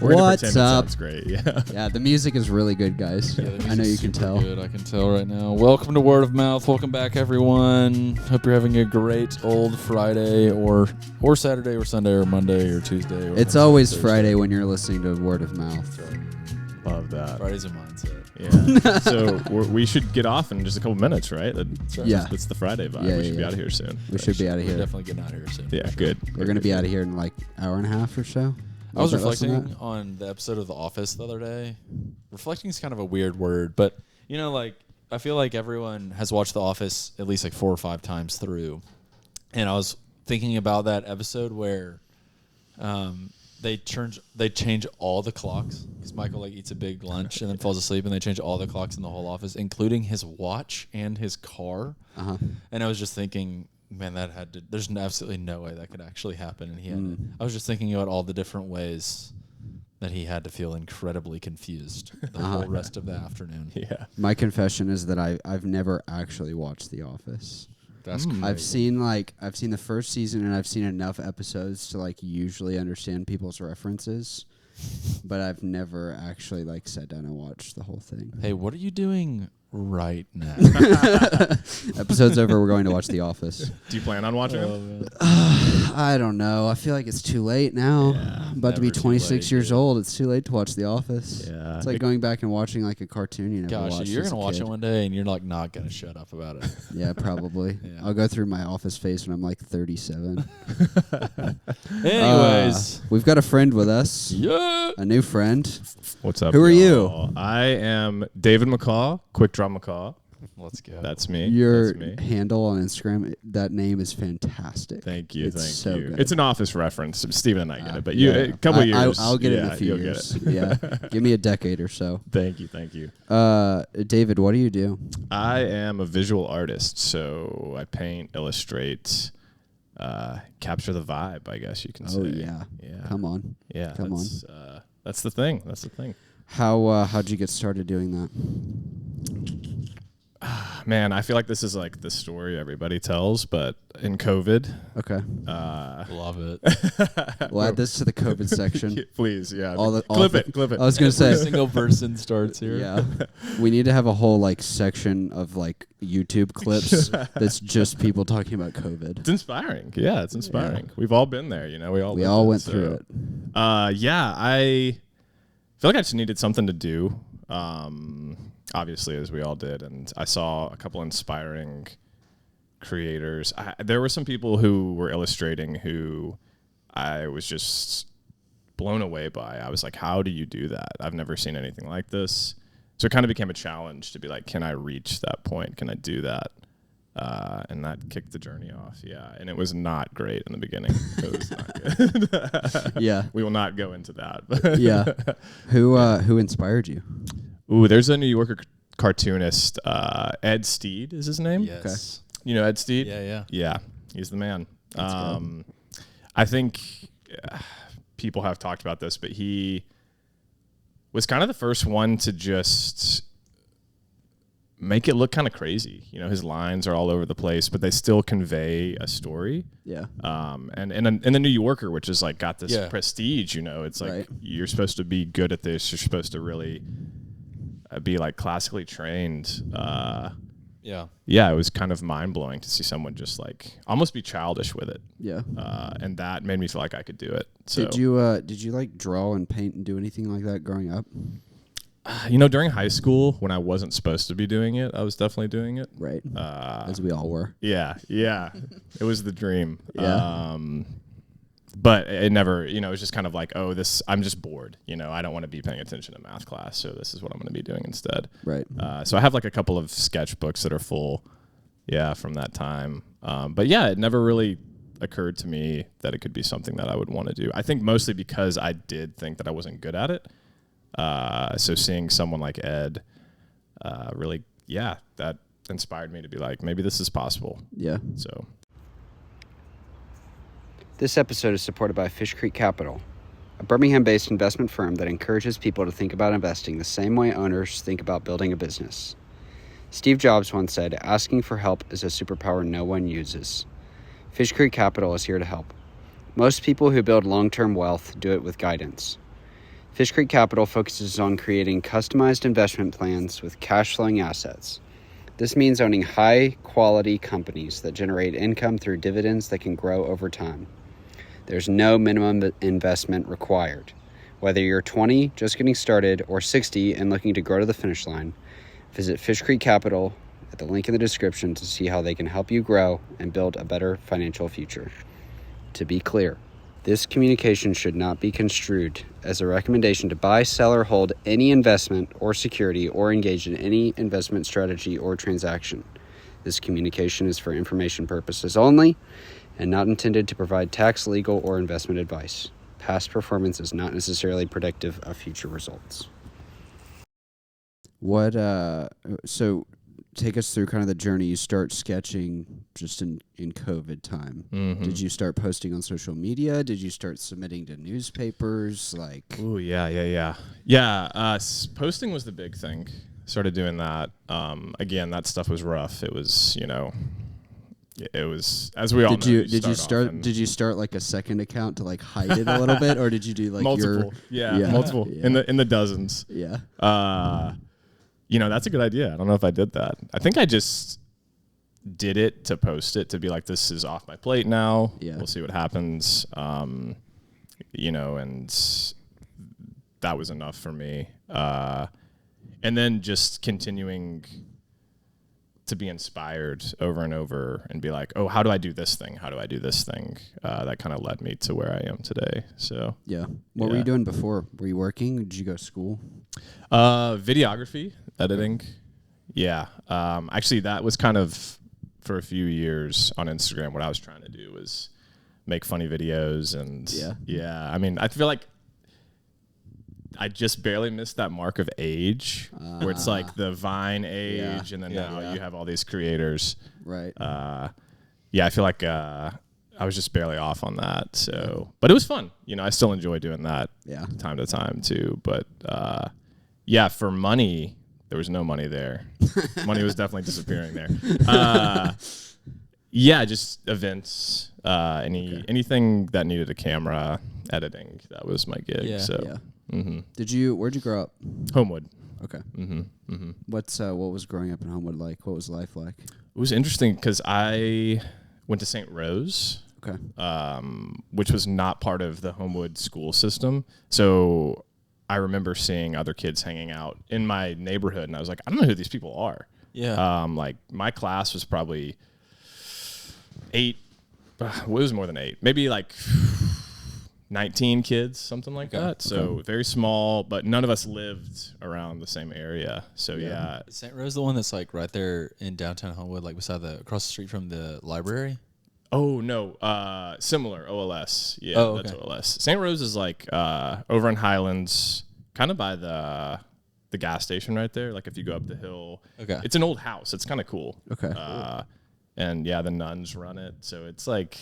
We're gonna What's pretend up? It sounds great. Yeah. Yeah, the music is really good, guys. Yeah, I know you can tell. Good. I can tell right now. Welcome to Word of Mouth. Welcome back, everyone. Hope you're having a great old Friday or Saturday or Sunday or Monday or Tuesday. Or It's Wednesday, always Thursday. Friday when you're listening to Word of Mouth. Love that. Friday's a mindset. Yeah. So we should get off in just a couple minutes, right? That's right. Yeah. That's the Friday vibe. Yeah, we should be yeah. out of here soon. We should be out of We're here. definitely getting out of here soon. Yeah, good. We're going to be out of here in like an hour and a half or so. I was Is that less than reflecting on the episode of The Office the other day. Reflecting is kind of a weird word, but like I feel like everyone has watched The Office at least like 4 or 5 times through. And I was thinking about that episode where they change all the clocks because Michael like eats a big lunch and then falls asleep, and they change all the clocks in the whole office, including his watch and his car. Uh-huh. And I was just thinking, man, there's absolutely no way that could actually happen. And I was just thinking about all the different ways that he had to feel incredibly confused the whole rest of the afternoon. Yeah. My confession is that I've never actually watched The Office. That's crazy. I've seen the first season, and I've seen enough episodes to like usually understand people's references, but I've never actually like sat down and watched the whole thing. Hey, what are you doing right now? Episode's over. We're going to watch The Office. Do you plan on watching them? I don't know. I feel like it's too late now. Yeah, I'm about to be never too 26 late, years dude. old. It's too late to watch The Office. Yeah. It's like going back and watching like a cartoon you never Gosh, watched you're as a going to watch kid. it one day and you're like not going to shut up about it. Yeah, probably. Yeah. I'll go through my Office phase when I'm like 37. Anyways. We've got a friend with us. Yeah. A new friend. What's up? Who are y'all? I am David Mccaw, Quick Draw Mccaw. Let's go. That's me. Your That's me. handle on Instagram, that name is fantastic. Thank you. It's Thank so you. good. It's an Office reference. Steven and I get it, but Yeah. a couple years. I'll get it in yeah, a few you'll years. Get it. Yeah. Give me a decade or so. Thank you. Thank you. David, what do you do? I am a visual artist, so I paint, illustrate, capture the vibe, I guess you can say. Oh, yeah. Yeah. Come on. Yeah. Come on. That's the thing. That's the thing. How'd you get started doing that? Man, I feel like this is like the story everybody tells, but in COVID, Okay. Love it. We'll add this to the COVID section. please, yeah. Clip it. I was going to Every say, single person starts here. yeah, we need to have a whole like section of like YouTube clips that's just people talking about COVID. It's inspiring. Yeah, it's inspiring. We've all been there, We all We lived all it, went so. through it. Yeah, I feel like I just needed something to do. Obviously, as we all did, and I saw a couple inspiring creators. There were some people who were illustrating who I was just blown away by. I was like, how do you do that? I've never seen anything like this. So it kind of became a challenge to be like, can I reach that point? Can I do that? And that kicked the journey off. Yeah, and it was not great in the beginning. It was not good. Yeah. We will not go into that. Yeah. Who inspired you? Ooh, there's a New Yorker cartoonist, Ed Steed is his name. Yes. You know Ed Steed? Yeah. Yeah, he's the man. That's good. I think people have talked about this, but he was kind of the first one to just make it look kind of crazy. His lines are all over the place, but they still convey a story. Yeah. And in the New Yorker, which is like got this prestige, it's like Right. you're supposed to be good at this. You're supposed to really be like classically trained. Yeah, it was kind of mind blowing to see someone just like almost be childish with it. Yeah. And that made me feel like I could do it. So Did you like draw and paint and do anything like that growing up? during high school when I wasn't supposed to be doing it, I was definitely doing it. Right. As we all were. Yeah. It was the dream. Yeah. But it never, it was just kind of like, I'm just bored. I don't want to be paying attention to math class, so this is what I'm going to be doing instead. Right. So I have like a couple of sketchbooks that are full, from that time. But yeah, it never really occurred to me that it could be something that I would want to do. I think mostly because I did think that I wasn't good at it. So seeing someone like Ed, really, that inspired me to be like, maybe this is possible. Yeah. So. This episode is supported by Fish Creek Capital, a Birmingham-based investment firm that encourages people to think about investing the same way owners think about building a business. Steve Jobs once said, "Asking for help is a superpower no one uses." Fish Creek Capital is here to help. Most people who build long-term wealth do it with guidance. Fish Creek Capital focuses on creating customized investment plans with cash-flowing assets. This means owning high-quality companies that generate income through dividends that can grow over time. There's no minimum investment required. Whether you're 20, just getting started, or 60 and looking to grow to the finish line, visit Fish Creek Capital at the link in the description to see how they can help you grow and build a better financial future. To be clear, this communication should not be construed as a recommendation to buy, sell, or hold any investment or security or engage in any investment strategy or transaction. This communication is for information purposes only and not intended to provide tax, legal, or investment advice. Past performance is not necessarily predictive of future results. So take us through kind of the journey. You start sketching just in COVID time. Mm-hmm. Did you start posting on social media? Did you start submitting to newspapers? Ooh, yeah. Posting was the big thing. Started doing that. Again, that stuff was rough. It was, it was, as we all know. Did you start like a second account to like hide it a little bit, or did you do like multiple? Multiple in the dozens. Yeah. That's a good idea. I don't know if I did that. I think I just did it to post it, to be like, this is off my plate now. Yeah. We'll see what happens. And that was enough for me. And then just continuing to be inspired over and over and be like, oh, how do I do this thing? How do I do this thing? That kind of led me to where I am today. So yeah. What were you doing before? Were you working? Did you go to school? Videography, editing. Yeah. Actually, that was kind of for a few years on Instagram. What I was trying to do was make funny videos. And I mean, I feel like I just barely missed that mark of age where it's like the Vine age. And then now you have all these creators. Right. I feel like I was just barely off on that. So, but it was fun. I still enjoy doing that time to time too. But for money, there was no money there. Money was definitely disappearing there. Just events, anything that needed a camera, editing. That was my gig. Yeah. So, yeah. Mm-hmm. Where'd you grow up? Homewood. Okay. Mm-hmm. Mm-hmm. What was growing up in Homewood like? What was life like? It was interesting because I went to St. Rose. Okay. Which was not part of the Homewood school system. So I remember seeing other kids hanging out in my neighborhood, and I was like, I don't know who these people are. Yeah. Like my class was probably 8. It was more than 8. Maybe like 19 kids, something like that. So very small, but none of us lived around the same area. So yeah. Is St. Rose the one that's like right there in downtown Homewood, like across the street from the library? Oh, no. Similar, OLS. Yeah, Oh, okay. That's OLS. St. Rose is like over in Highlands, kind of by the gas station right there. Like if you go up the hill. Okay. It's an old house. It's kind of cool. Okay. And the nuns run it. So it's like,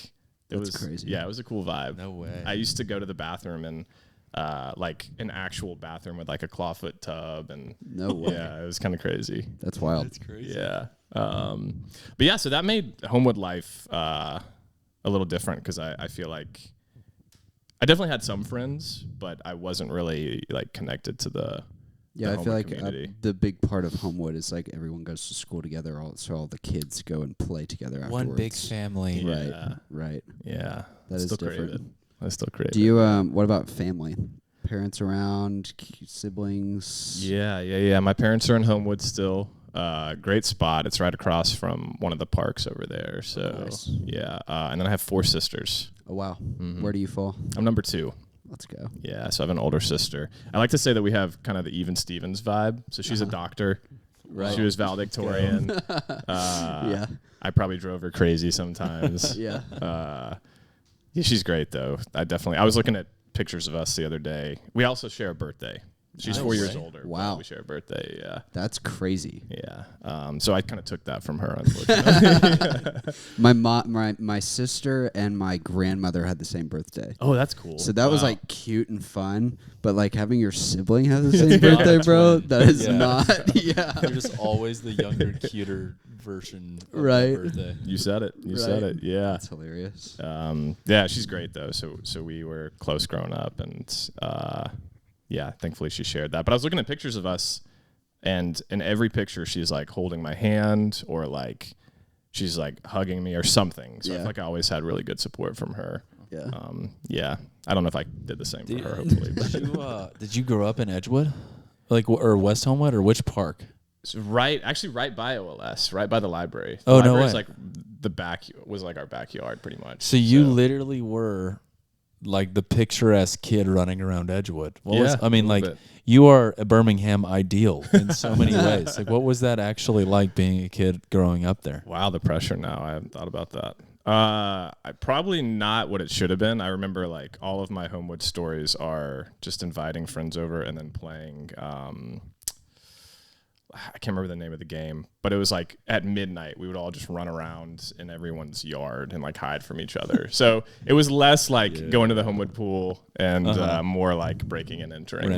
That's crazy. Yeah, it was a cool vibe. No way. I used to go to the bathroom and like an actual bathroom with like a clawfoot tub. And No way. Yeah, it was kind of crazy. That's wild. That's crazy. Yeah. But so that made Homewood life a little different because I feel like I definitely had some friends, but I wasn't really like connected to the Yeah, I feel like community. the big part of Homewood is like everyone goes to school together, so all the kids go and play together afterwards. One big family. Yeah. Right. Yeah. That is different. I still crave it. Do you what about family? Parents around, siblings? Yeah. My parents are in Homewood still. Great spot. It's right across from one of the parks over there. So Nice. yeah. And then I have 4 sisters. Oh wow. Mm-hmm. Where do you fall? I'm number 2. Let's go. Yeah, so I have an older sister. I like to say that we have kind of the Even Stevens vibe. So she's a doctor. Right. She was valedictorian. Yeah. I probably drove her crazy sometimes. Yeah. She's great though. I was looking at pictures of us the other day. We also share a birthday. She's Nice. 4 years older. but Wow. we share a birthday. Yeah. That's crazy. Yeah. So I kind of took that from her, unfortunately. My sister and my grandmother had the same birthday. Oh, that's cool. So that was like cute and fun, but like having your sibling have the same birthday, bro, Twin. that is Yeah. not. Yeah. They're just always the younger, cuter version of Right. their birthday. You said it. You said Right. it. Yeah. That's hilarious. Yeah, she's great though. So we were close growing up, and yeah, thankfully she shared that. But I was looking at pictures of us, and in every picture she's like holding my hand or like she's like hugging me or something. So I Yeah. feel like I always had really good support from her. Yeah. Yeah. I don't know if I did the same for her. Hopefully, but. Did you grow up in Edgewood, like or West Homewood, or which park? So right by OLS, right by the library. The Oh, no library's way. like the back was like our backyard pretty much. So you literally were like the picturesque kid running around Edgewood. Yeah, I mean, a like little bit. you are a Birmingham ideal in so many ways. Like, what was that actually like being a kid growing up there? Wow, the pressure now. I haven't thought about that. I probably not what it should have been. I remember like all of my Homewood stories are just inviting friends over and then playing. I can't remember the name of the game, but it was like at midnight we would all just run around in everyone's yard and like hide from each other. So it was less like going to the Homewood pool and more like breaking and entering.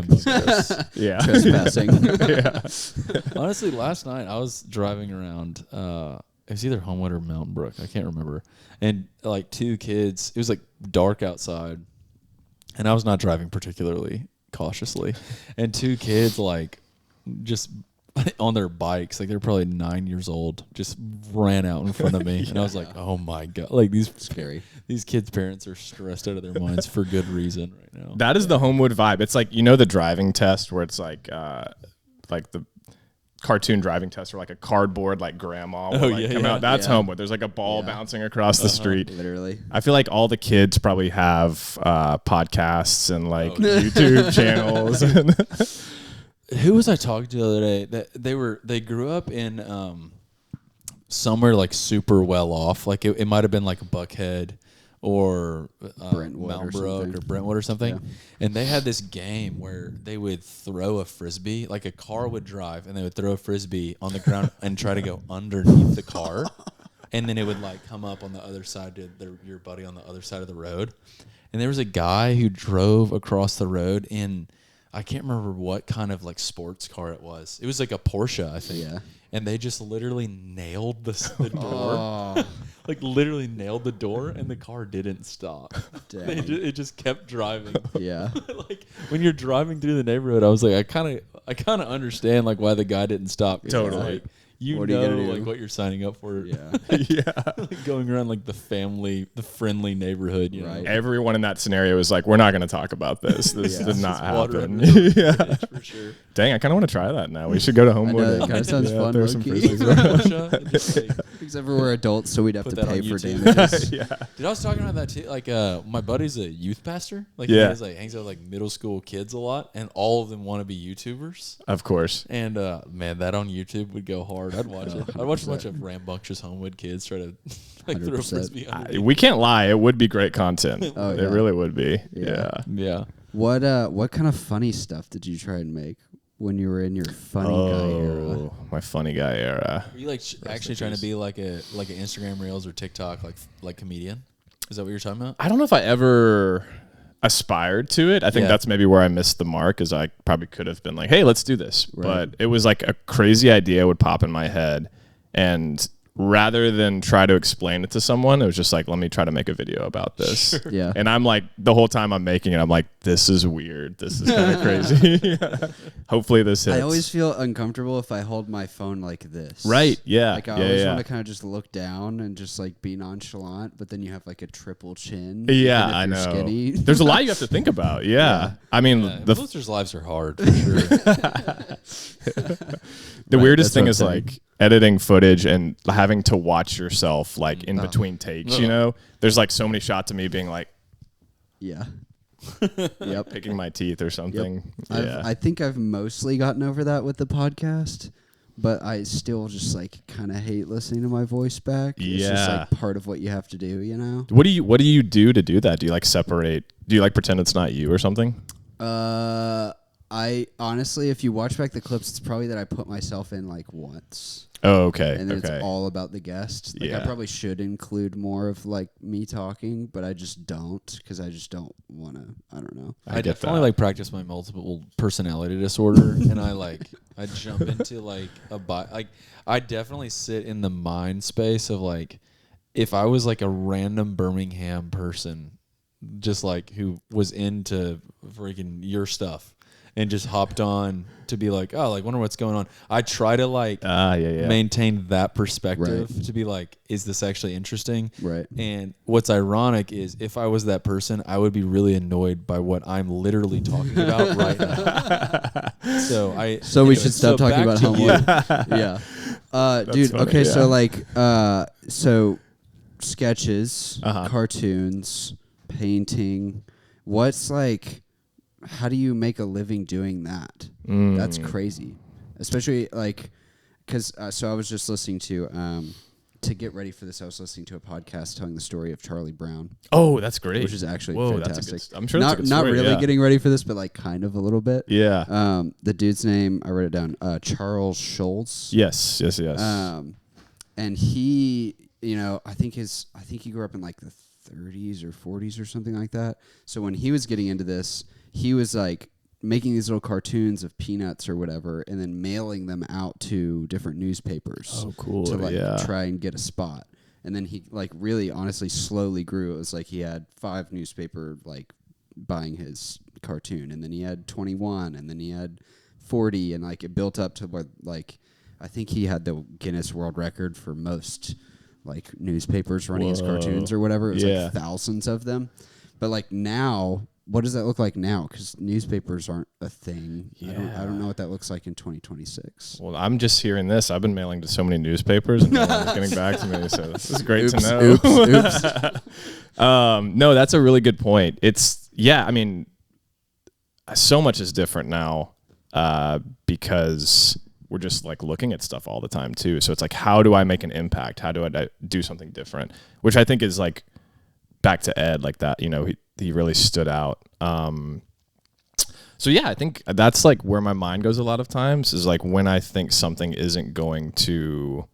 Yeah. Trespassing. Yeah. Honestly, last night I was driving around. It was either Homewood or Mountain Brook. I can't remember. And like two kids. It was like dark outside, and I was not driving particularly cautiously. And two kids like just on their bikes, like they're probably 9 years old, just ran out in front of me, and I was like, "Oh my god!" Like Scary. These kids' parents are stressed out of their minds for good reason right now. That is the Homewood vibe. It's like, you know, the driving test where it's like the cartoon driving test where like a cardboard like grandma will come out. That's Homewood. There's like a ball bouncing across the street. Literally. I feel like all the kids probably have podcasts and like YouTube channels. Who was I talking to the other day? That they grew up in somewhere like super well off. Like it might have been like Buckhead or Brentwood Mount or Brook something. or Brentwood or something. Yeah. And they had this game where they would throw a frisbee, like a car would drive, and they would throw a frisbee on the ground and try to go underneath the car. And then it would like come up on the other side to your buddy on the other side of the road. And there was a guy who drove across the road in, I can't remember what kind of like sports car it was. It was like a Porsche, I think. Yeah. And they just literally nailed the door. Like literally nailed the door, and the car didn't stop. Dang. It just kept driving. Yeah. Like when you're driving through the neighborhood, I was like, I kind of understand like why the guy didn't stop. Totally. Like, you What are you know gonna do? like what you're signing up for. Yeah. Like going around like the friendly neighborhood. You Right. know? Everyone in that scenario was like, we're not going to talk about this. This Yeah. did not Water happen. under the Yeah. bridge, for sure. Dang, I kind of want to try that now. We should go to Homewood. know, that and kinda sounds fun, throw some low-key. frisbees around. Porsche, and just, like, Except for we're adults, so we'd have Put to that pay on for YouTube. damages. Yeah. Dude, I was talking about that too. Like, my buddy's a youth pastor. Like, Yeah. he has, like, hangs out with like middle school kids a lot, and all of them want to be YouTubers. Of course. And man, that on YouTube would go hard. I'd watch it. I'd watch a bunch of rambunctious Homewood kids try to like throw a 100%. frisbee. underneath. We can't lie. It would be great content. Oh, It yeah. really would be. Yeah. Yeah. Yeah. What kind of funny stuff did you try and make when you were in your funny guy era? Oh, my funny guy era. Are you like actually trying to be like an Instagram Reels or TikTok like comedian? Is that what you're talking about? I don't know if I ever aspired to it. I think Yeah. that's maybe where I missed the mark, is I probably could have been like, hey, let's do this. Right. But it was like a crazy idea would pop in my head. And rather than try to explain it to someone, it was just like, let me try to make a video about this. Yeah. And I'm like, the whole time I'm making it, I'm like, this is weird. This is kind of crazy. Hopefully this hits. I always feel uncomfortable if I hold my phone like this. Right. Yeah. Like I yeah, always yeah. want to kind of just look down and just like be nonchalant, but then you have like a triple chin. Yeah, even if I you're know. Skinny. There's a lot you have to think about. Yeah. I mean, Yeah, the influencers' lives are hard for sure. The weirdest that's thing what is I'm like editing footage and having to watch yourself like in between takes, you know? There's like so many shots of me being like Yeah. Yep. picking my teeth or something. I've- Yeah. I think I've mostly gotten over that with the podcast, but I still just like kind of hate listening to my voice back. It's just Yeah. like part of what you have to do, you know? What do you do to do that? Do you like separate? Do you like pretend it's not you or something? I honestly, if you watch back the clips, it's probably that I put myself in like once. Oh, okay. And then okay. it's all about the guest. Like I probably should include more of like me talking, but I just don't because I just don't want to. I don't know. I definitely like practice my multiple personality disorder, and I jump into like I definitely sit in the mind space of like if I was like a random Birmingham person, just like who was into freaking your stuff. And just hopped on to be like, oh, like wonder what's going on. I try to like maintain that perspective to be like, is this actually interesting? Right. And what's ironic is if I was that person, I would be really annoyed by what I'm literally talking about right now. So we should stop talking about homework. Yeah. Dude. funny, okay. yeah. So like, so sketches, cartoons, painting. What's like? How do you make a living doing that? That's crazy, especially like, because so I was just listening to get ready for this. I was listening to a podcast telling the story of Charlie Brown. Oh, that's great. Which is actually fantastic. That's I'm sure that's a good not story, really getting ready for this, but like kind of a little bit. Yeah. The dude's name I wrote it down. Charles Schulz. Yes. And he, I think he grew up in like the 30s or 40s or something like that. So when he was getting into this, he was like making these little cartoons of peanuts or whatever and then mailing them out to different newspapers. Oh, cool. To like try and get a spot. And then he like really honestly slowly grew. It was like he had 5 newspaper like buying his cartoon, and then he had 21, and then he had 40, and like it built up to what like I think he had the Guinness World Record for most like newspapers running his cartoons or whatever. It was like thousands of them. But like now, what does that look like now? Because newspapers aren't a thing. Yeah. I don't know what that looks like in 2026. Well, I'm just hearing this. I've been mailing to so many newspapers and no one's getting back to me. So this is great to know. Oops. No, that's a really good point. I mean, so much is different now because we're just like looking at stuff all the time too. So it's like, how do I make an impact? How do I do something different? Which I think is like back to Ed, like that, he really stood out. So yeah, I think that's like where my mind goes a lot of times is like when I think something isn't going to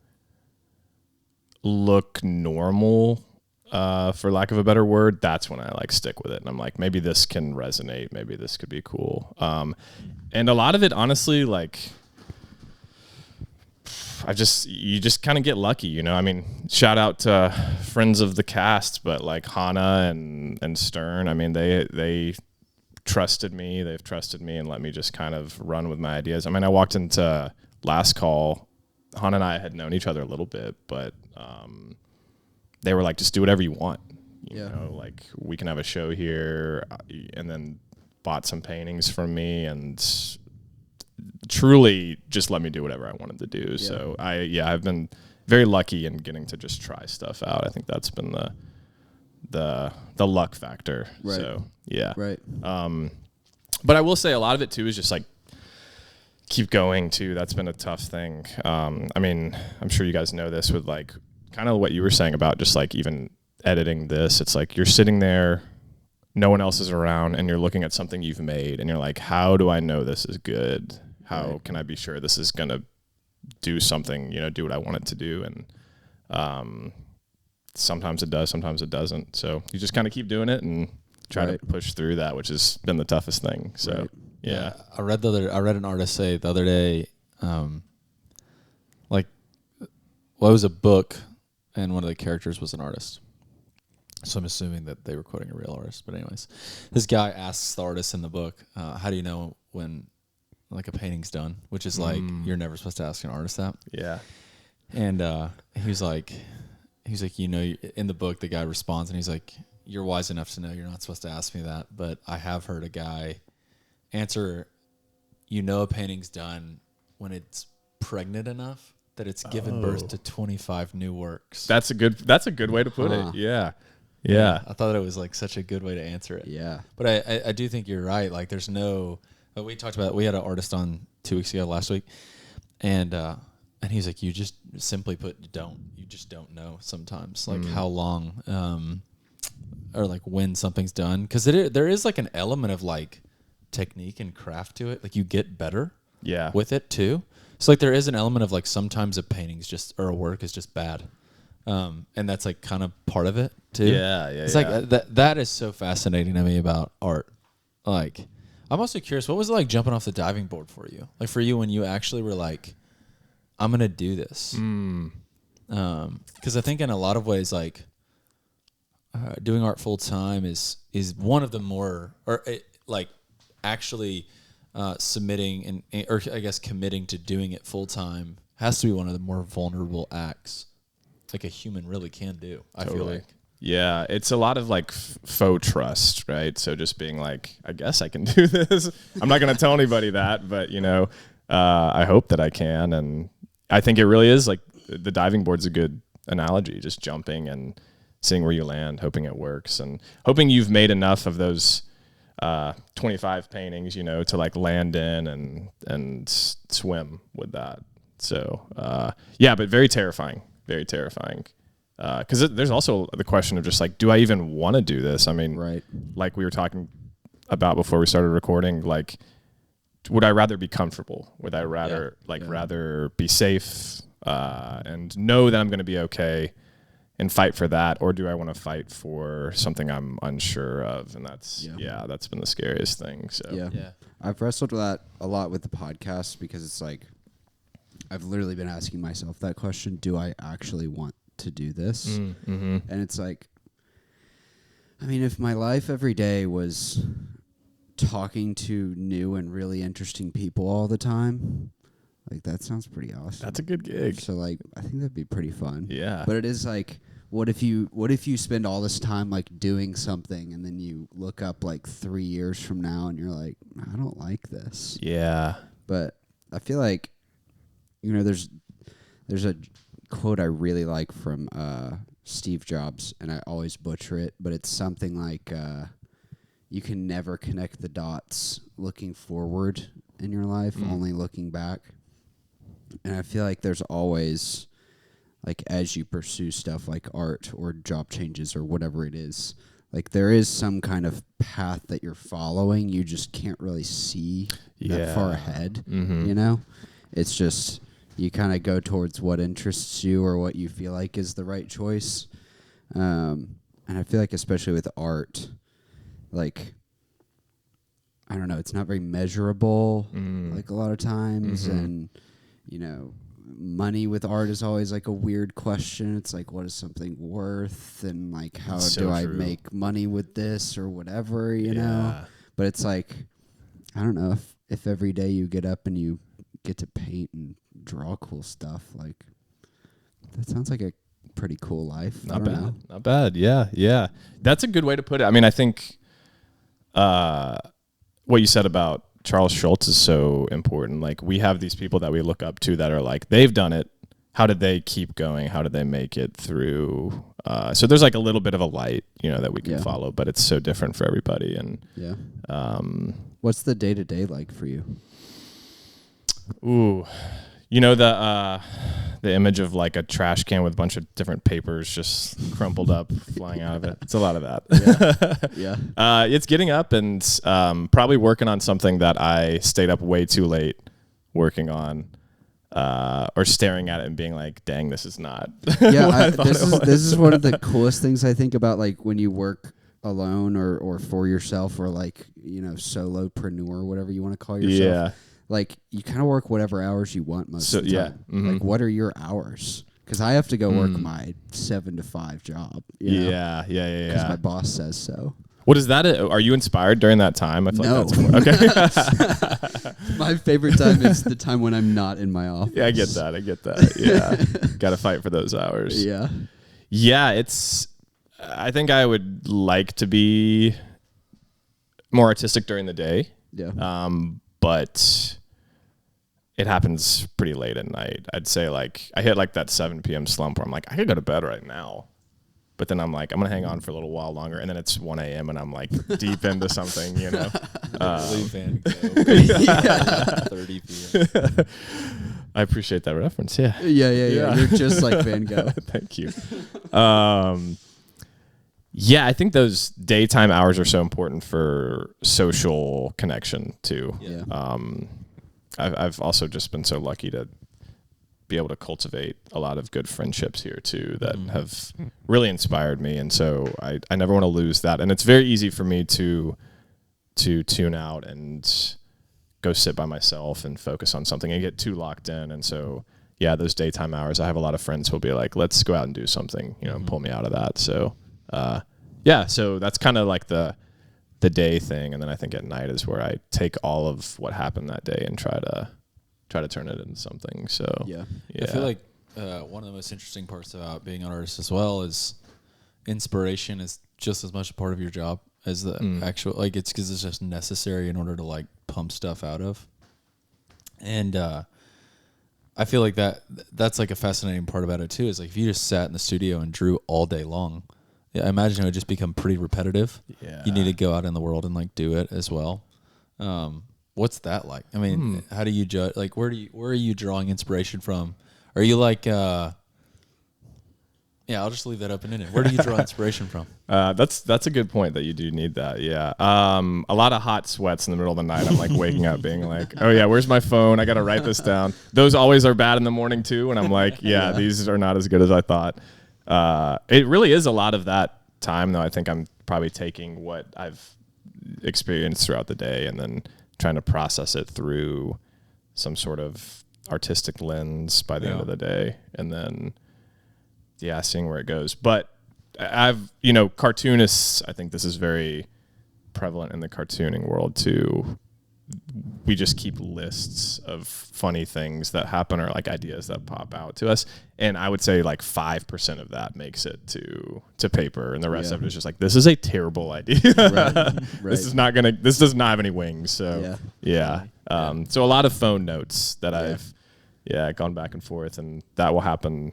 look normal, for lack of a better word, that's when I like stick with it. And I'm like, maybe this can resonate. Maybe this could be cool. And a lot of it, honestly, like, you just kind of get lucky, I mean, shout out to friends of the cast, but like Hannah and Stern, I mean, they trusted me. They've trusted me and let me just kind of run with my ideas. I mean, I walked into last call. Hannah and I had known each other a little bit, but they were like, just do whatever you want. You know, like we can have a show here, and then bought some paintings from me and truly just let me do whatever I wanted to do. Yeah. So I've been very lucky in getting to just try stuff out. I think that's been the luck factor. Right. So yeah. Right. But I will say a lot of it too is just like keep going too. That's been a tough thing. I mean, I'm sure you guys know this with like kind of what you were saying about just like even editing this. It's like you're sitting there, no one else is around, and you're looking at something you've made, and you're like, how do I know this is good? How can I be sure this is going to do something, do what I want it to do? And sometimes it does, sometimes it doesn't. So you just kind of keep doing it and try to push through that, which has been the toughest thing. So, yeah. I read an artist say the other day, it was a book, and one of the characters was an artist. So I'm assuming that they were quoting a real artist. But anyways, this guy asks the artist in the book, how do you know when like a painting's done? Which is like, you're never supposed to ask an artist that. Yeah. And he's like, in the book, the guy responds and he's like, you're wise enough to know you're not supposed to ask me that. But I have heard a guy answer, a painting's done when it's pregnant enough that it's given birth to 25 new works. That's a good way to put it. Yeah. Yeah. I thought it was like such a good way to answer it. Yeah. But I do think you're right. Like there's we talked about, we had an artist on 2 weeks ago, last week. And he's like, you just simply put, you just don't know sometimes like how long, or like when something's done. Cause there is like an element of like technique and craft to it. Like you get better Yeah. with it too. So like there is an element of like sometimes a painting's just or a work is just bad, and that's like kind of part of it too. Yeah. It's like that is so fascinating to me about art. Like I'm also curious, what was it like jumping off the diving board for you? Like for you when you actually were like, I'm gonna do this. Because I think in a lot of ways, like doing art full time is one of the more like actually submitting and or I guess committing to doing it full time has to be one of the more vulnerable acts like a human really can do. I feel like. Yeah, it's a lot of like faux trust, right? So just being like, I guess I can do this. I'm not going to tell anybody that, but I hope that I can. And I think it really is like the diving board's a good analogy, just jumping and seeing where you land, hoping it works and hoping you've made enough of those 25 paintings, to like land in and swim with that. So, but very terrifying, very terrifying. Because there's also the question of just like, do I even want to do this? I mean, Right. Like we were talking about before we started recording, like, would I rather be comfortable? Would I rather rather be safe and know that I'm going to be okay and fight for that? Or do I want to fight for something I'm unsure of? And that's been the scariest thing. So Yeah. I've wrestled with that a lot with the podcast because it's like, I've literally been asking myself that question. Do I actually want to do this? Mm-hmm. And it's like, I mean, if my life every day was talking to new and really interesting people all the time, like that sounds pretty awesome. That's a good gig. So like, I think that'd be pretty fun. Yeah. But it is like, what if you spend all this time like doing something and then you look up like 3 years from now and you're like, I don't like this. Yeah. But I feel like, there's a quote I really like from Steve Jobs, and I always butcher it, but it's something like, you can never connect the dots looking forward in your life, only looking back. And I feel like there's always, like, as you pursue stuff like art or job changes or whatever it is, like there is some kind of path that you're following. You just can't really see that far ahead, It's just, you kind of go towards what interests you or what you feel like is the right choice. And I feel like especially with art, like, I don't know, it's not very measurable, like a lot of times. And, money with art is always like a weird question. It's like, what is something worth? And like, how do I make money with this or whatever, you know? But it's like, I don't know, if every day you get up and you get to paint and draw cool stuff, like that sounds like a pretty cool life. Not bad. Yeah. That's a good way to put it. I mean, I think what you said about Charles Schultz is so important. Like, we have these people that we look up to that are like, they've done it. How did they keep going? How did they make it through? So there's like a little bit of a light, that we can follow, but it's so different for everybody. And what's the day-to-day like for you? Ooh, the image of like a trash can with a bunch of different papers just crumpled up flying out of it. It's a lot of that. Yeah. It's getting up and probably working on something that I stayed up way too late working on, or staring at it and being like, "Dang, this is not." This is one of the coolest things I think about, like when you work alone or for yourself or like solopreneur, whatever you want to call yourself. Yeah. Like, you kind of work whatever hours you want most of the time. Like, what are your hours? Because I have to go work my 7 to 5 job. Yeah. Because my boss says so. What is that? Are you inspired during that time? I feel no. Like that's okay. My favorite time is the time when I'm not in my office. Yeah, I get that. Yeah. Got to fight for those hours. Yeah. Yeah, I think I would like to be more artistic during the day. Yeah. But it happens pretty late at night. I'd say like I hit like that 7 p.m. slump where I'm like, I could go to bed right now. But then I'm like, I'm going to hang on for a little while longer. And then it's 1 a.m. and I'm like deep into something, Van Gogh. 30 p.m. I appreciate that reference. Yeah. Yeah. You're just like Van Gogh. Thank you. Yeah, I think those daytime hours are so important for social connection too. Yeah. I've also just been so lucky to be able to cultivate a lot of good friendships here too that have really inspired me, and so I never want to lose that. And it's very easy for me to tune out and go sit by myself and focus on something and get too locked in. And so yeah, those daytime hours, I have a lot of friends who'll be like, let's go out and do something, and pull me out of that. So yeah, so that's kind of like the day thing, and then I think at night is where I take all of what happened that day and try to turn it into something. So Yeah. I feel like one of the most interesting parts about being an artist as well is inspiration is just as much a part of your job as the actual, like, it's because it's just necessary in order to like pump stuff out of. And I feel like that's like a fascinating part about it too, is like if you just sat in the studio and drew all day long, I imagine it would just become pretty repetitive. Yeah. You need to go out in the world and like do it as well. What's that like? I mean, how do you judge? Like, where are you drawing inspiration from? Are you like, I'll just leave that open ended. Where do you draw inspiration from? That's a good point that you do need that. Yeah. A lot of hot sweats in the middle of the night. I'm like waking up being like, oh yeah, where's my phone? I got to write this down. Those always are bad in the morning too. And I'm like, yeah, these are not as good as I thought. It really is a lot of that time though. I think I'm probably taking what I've experienced throughout the day and then trying to process it through some sort of artistic lens by the end of the day. And then, seeing where it goes. But cartoonists, I think this is very prevalent in the cartooning world too. We just keep lists of funny things that happen or like ideas that pop out to us. And I would say like 5% of that makes it to paper. And the rest of it is just like, this is a terrible idea. Right. This does not have any wings. So so a lot of phone notes that I've gone back and forth, and that will happen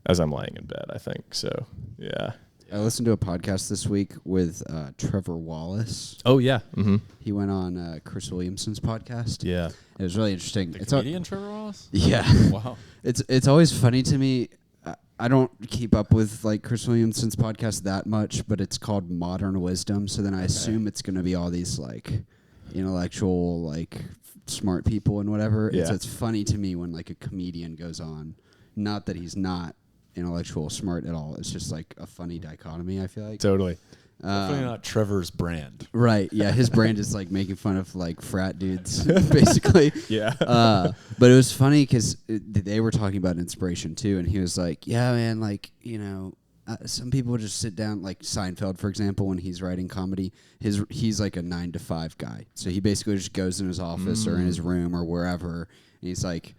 as I'm laying in bed, I think. So, yeah. I listened to a podcast this week with Trevor Wallace. Oh, yeah. Mm-hmm. He went on Chris Williamson's podcast. Yeah. It was really interesting. The comedian Trevor Wallace? Yeah. Wow. It's always funny to me. I don't keep up with like Chris Williamson's podcast that much, but it's called Modern Wisdom. So then I assume it's going to be all these like intellectual, like smart people and whatever. Yeah. And so it's funny to me when like a comedian goes on. Not that he's not intellectual smart at all. It's just like a funny dichotomy, I feel like. Totally. Definitely not Trevor's brand. Right. Yeah. His brand is like making fun of like frat dudes, basically. Yeah. But it was funny because they were talking about inspiration too. And he was like, yeah, man, like, some people just sit down, like Seinfeld, for example, when he's writing comedy, he's like a 9 to 5 guy. So he basically just goes in his office or in his room or wherever. And he's like,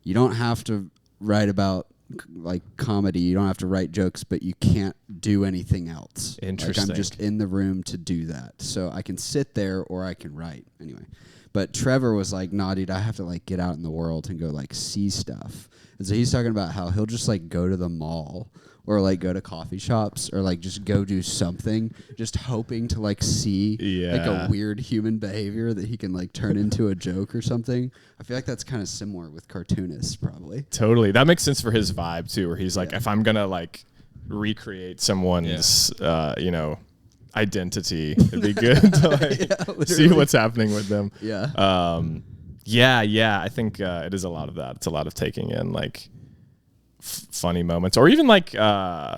you don't have to write about like comedy, you don't have to write jokes, but you can't do anything else. Interesting. Like I'm just in the room to do that. So I can sit there or I can write. Anyway. But Trevor was like, nah, dude, I have to like get out in the world and go like see stuff. And so he's talking about how he'll just like go to the mall or like go to coffee shops or like just go do something, just hoping to like see like a weird human behavior that he can like turn into a joke or something. I feel like that's kind of similar with cartoonists probably. Totally. That makes sense for his vibe too, where he's like, if I'm going to like recreate someone's, identity, it'd be good to like see what's happening with them. Yeah. I think it is a lot of that. It's a lot of taking in like funny moments, or even like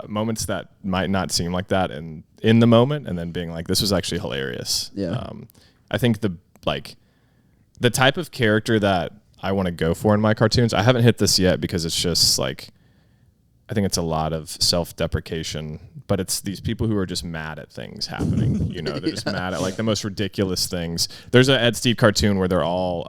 moments that might not seem like that in the moment, and then being like, this was actually hilarious. Yeah. I think the type of character that I want to go for in my cartoons, I haven't hit this yet because it's just like, I think it's a lot of self-deprecation, but it's these people who are just mad at things happening. They're just mad at like the most ridiculous things. There's a Ed Steve cartoon where they're all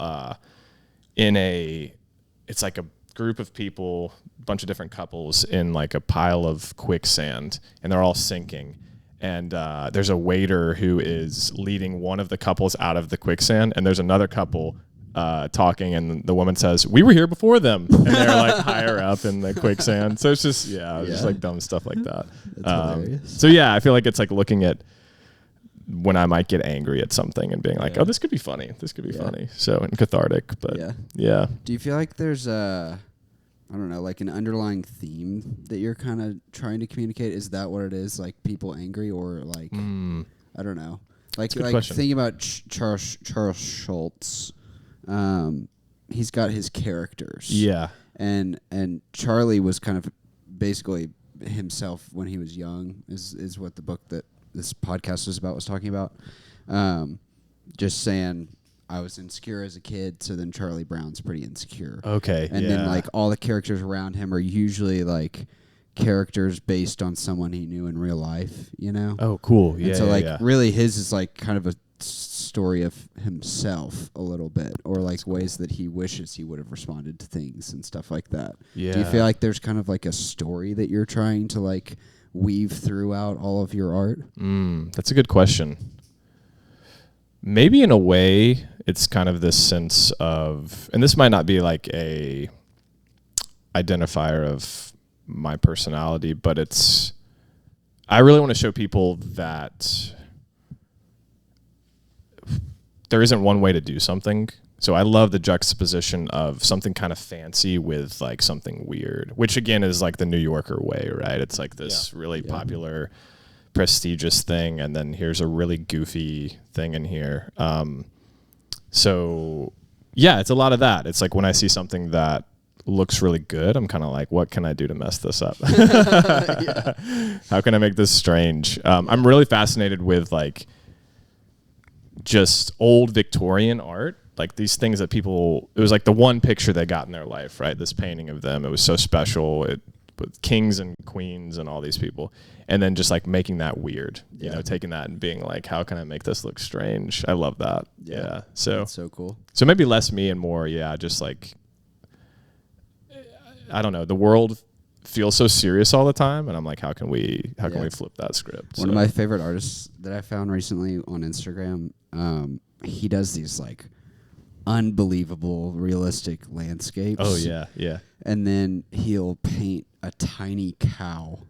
it's like a group of people, a bunch of different couples in like a pile of quicksand, and they're all sinking. And there's a waiter who is leading one of the couples out of the quicksand, and there's another couple talking, and the woman says, "We were here before them," and they're like higher up in the quicksand. So it's just just like dumb stuff like that. That's hilarious. So yeah, I feel like it's like looking at when I might get angry at something and being like, "Oh, this could be funny. This could be funny." So and cathartic, but yeah. Do you feel like there's I don't know, like an underlying theme that you're kind of trying to communicate? Is that what it is? Like people angry or like I don't know. Like question. thinking about Charles Schultz, he's got his characters. Yeah. And Charlie was kind of basically himself when he was young. Is what the book that this podcast was talking about. Just saying, I was insecure as a kid, so then Charlie Brown's pretty insecure. Okay. And then like all the characters around him are usually like characters based on someone he knew in real life, you know? Oh, cool. Yeah. And so like really his is like kind of a story of himself a little bit, or like ways that he wishes he would have responded to things and stuff like that. Yeah. Do you feel like there's kind of like a story that you're trying to like weave throughout all of your art? That's a good question. Maybe in a way, it's kind of this sense of, and this might not be like a identifier of my personality, but it's, I really want to show people that there isn't one way to do something. So I love the juxtaposition of something kind of fancy with like something weird, which again is like the New Yorker way, right? It's like this really popular, prestigious thing, and then here's a really goofy thing in here. So yeah, it's a lot of that. It's like when I see something that looks really good, I'm kind of like, what can I do to mess this up? How can I make this strange? I'm really fascinated with like just old Victorian art, like these things that people, it was like the one picture they got in their life, right? This painting of them. It was so special. It with kings and queens and all these people. And then just like making that weird, you know, taking that and being like, how can I make this look strange? I love that. Yeah. So That's so cool. So maybe less me and more, just like, I don't know, the world feels so serious all the time, and I'm like, how can we flip that script? One of my favorite artists that I found recently on Instagram, he does these like unbelievable realistic landscapes. Oh yeah. And then he'll paint a tiny cow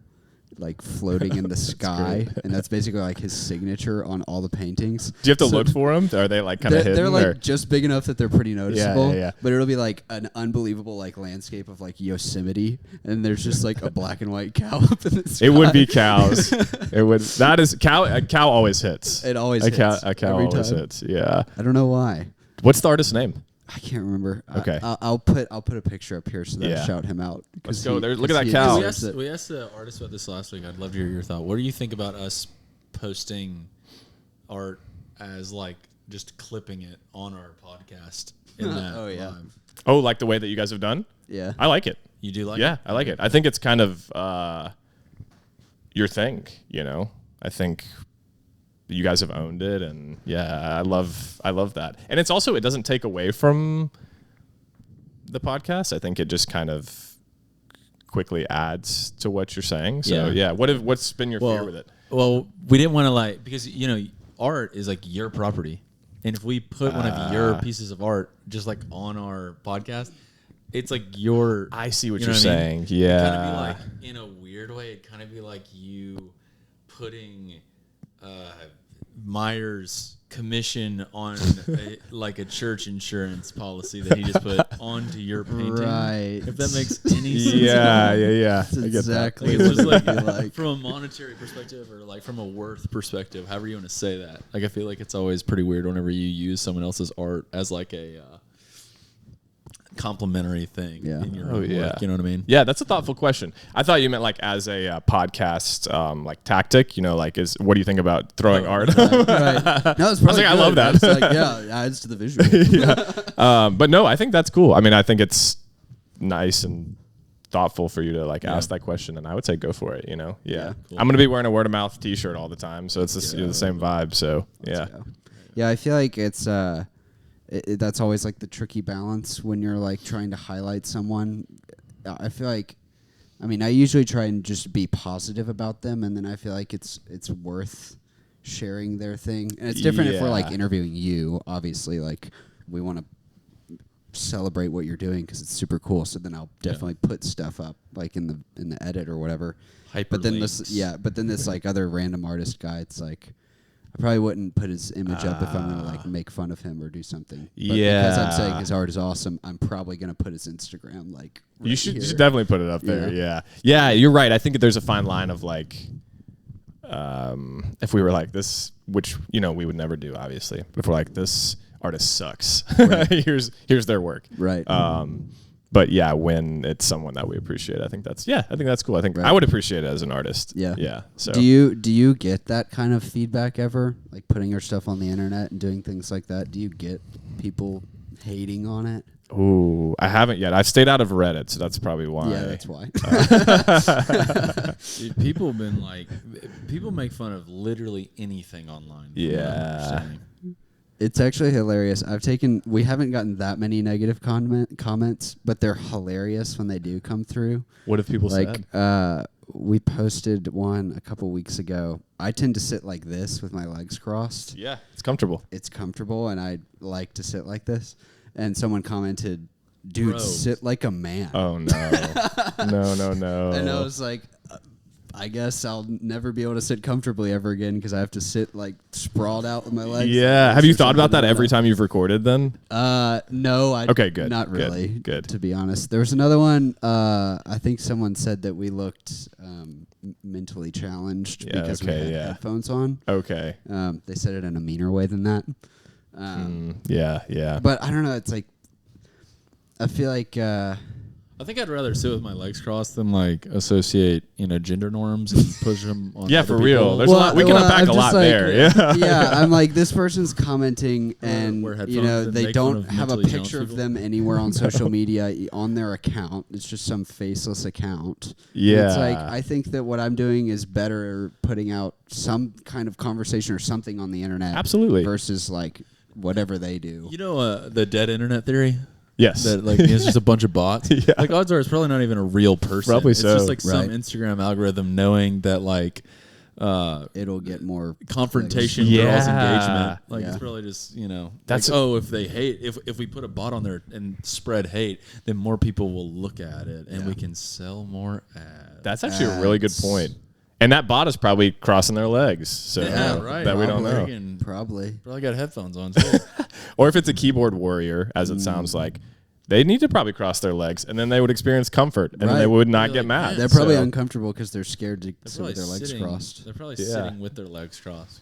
like floating in the sky, and that's basically like his signature on all the paintings. Do you have to look for them? Are they like kind of hidden? They're like or? just big enough that they're pretty noticeable. Yeah. But it'll be like an unbelievable like landscape of like Yosemite, and there's just like a black and white cow up in the sky. It would be cows. It would. That is cow. A cow always hits. It always hits. hits. A cow every always time. hits. Yeah. I don't know why. What's the artist's name? I can't remember. Okay. I'll put a picture up here so that I shout him out. Let's go. Look at that Yeah, cow. we asked the artist about this last week. I'd love to hear your thought. What do you think about us posting art as like just clipping it on our podcast in that live? Oh, like the way that you guys have done? Yeah. I like it. You do like it? Yeah, I like it. I think it's kind of your thing, you know? I think you guys have owned it, and I love that. And it's also, it doesn't take away from the podcast. I think it just kind of quickly adds to what you're saying. So what's been your fear with it? Well, we didn't want to like, because you know, art is like your property, and if we put one of your pieces of art just like on our podcast, it's like your. I see what you you're know what I saying. mean? Yeah, It'd kind of be like, in a weird way, it'd kind of be like you putting Myers' commission on like a church insurance policy that he just put onto your painting. Right. If that makes any sense. Yeah. That's I get exactly Like, it's just what like, it'd be like. from a monetary perspective or like from a worth perspective, however you want to say that. Like I feel like it's always pretty weird whenever you use someone else's art as like a complimentary thing in your own work. You know what I mean? Yeah, that's a thoughtful question. I thought you meant like as a podcast like tactic. You know, like what do you think about throwing art? Right. No, it's probably I love that. It's like, it adds to the visual. But no, I think that's cool. I mean, I think it's nice and thoughtful for you to like ask that question, and I would say go for it. You know, cool. I'm gonna be wearing a word of mouth T-shirt all the time, so it's the same vibe. So Yeah, I feel like it's that's always like the tricky balance when you're like trying to highlight someone. I feel like, I mean, I usually try and just be positive about them, and then I feel like it's worth sharing their thing. And it's different if we're like interviewing you. Obviously, like we want to celebrate what you're doing because it's super cool. So then I'll definitely put stuff up like in the edit or whatever. Hyperlinks. But then this like other random artist guy, it's like, I probably wouldn't put his image up if I'm gonna like make fun of him or do something. But Yeah. because I'm saying his art is awesome, I'm probably gonna put his Instagram like. Right You should here. definitely put it up there. Yeah, you're right. I think there's a fine line of like, if we were like this, which we would never do, obviously. But if we're like this artist sucks, Right. here's their work. Right. But yeah, when it's someone that we appreciate, I think that's cool. I think Right. I would appreciate it as an artist. Yeah. Yeah. So Do you get that kind of feedback ever? Like putting your stuff on the internet and doing things like that? Do you get people hating on it? Ooh, I haven't yet. I've stayed out of Reddit, so that's probably why. Yeah, that's why. Dude, people make fun of literally anything online. from what I'm Yeah. understanding. It's actually hilarious. We haven't gotten that many negative comments, but they're hilarious when they do come through. What have people said? We posted one a couple weeks ago. I tend to sit like this with my legs crossed. Yeah, it's comfortable. It's comfortable, and I like to sit like this. And someone commented, "Dude, Bro. sit like a man." Oh no, no. And I was like, I guess I'll never be able to sit comfortably ever again because I have to sit like sprawled out with my legs. Yeah. Have you thought about that every time you've recorded then? No. Okay, good. Not really. Good. To be honest, there was another one. I think someone said that we looked mentally challenged Yeah, because okay, we had yeah. headphones on. Okay. They said it in a meaner way than that. Yeah. But I don't know. It's like I feel like. I think I'd rather sit with my legs crossed than like associate gender norms and push them on. Yeah, other for real. people. There's a lot. We can unpack I'm a just lot like, there. Yeah. Yeah, I'm like, this person's commenting, and wear headphones and they make fun don't of have a mentally challenged picture of people. them anywhere on social media on their account. It's just some faceless account. Yeah. It's like I think that what I'm doing is better putting out some kind of conversation or something on the internet. Absolutely. Versus like whatever they do. You know the dead internet theory? Yes. That like it's just a bunch of bots. Yeah. Like odds are it's probably not even a real person. Probably it's so. just like some Right. Instagram algorithm knowing that like It'll get more confrontation Yeah. draws engagement. Like Yeah. it's probably just That's like, if they hate if we put a bot on there and spread hate, then more people will look at it and we can sell more ads. That's actually a really good point. And that bot is probably crossing their legs. So Yeah, right. that we don't know. Freaking probably. Probably got headphones on too. Or if it's a keyboard warrior, as it sounds like, they need to probably cross their legs, and then they would experience comfort, and then they Right.uld not They're get like, mad. They're probably So- uncomfortable because they're scared to sit probably with their legs sitting- crossed. They're probably Yeah. sitting with their legs crossed.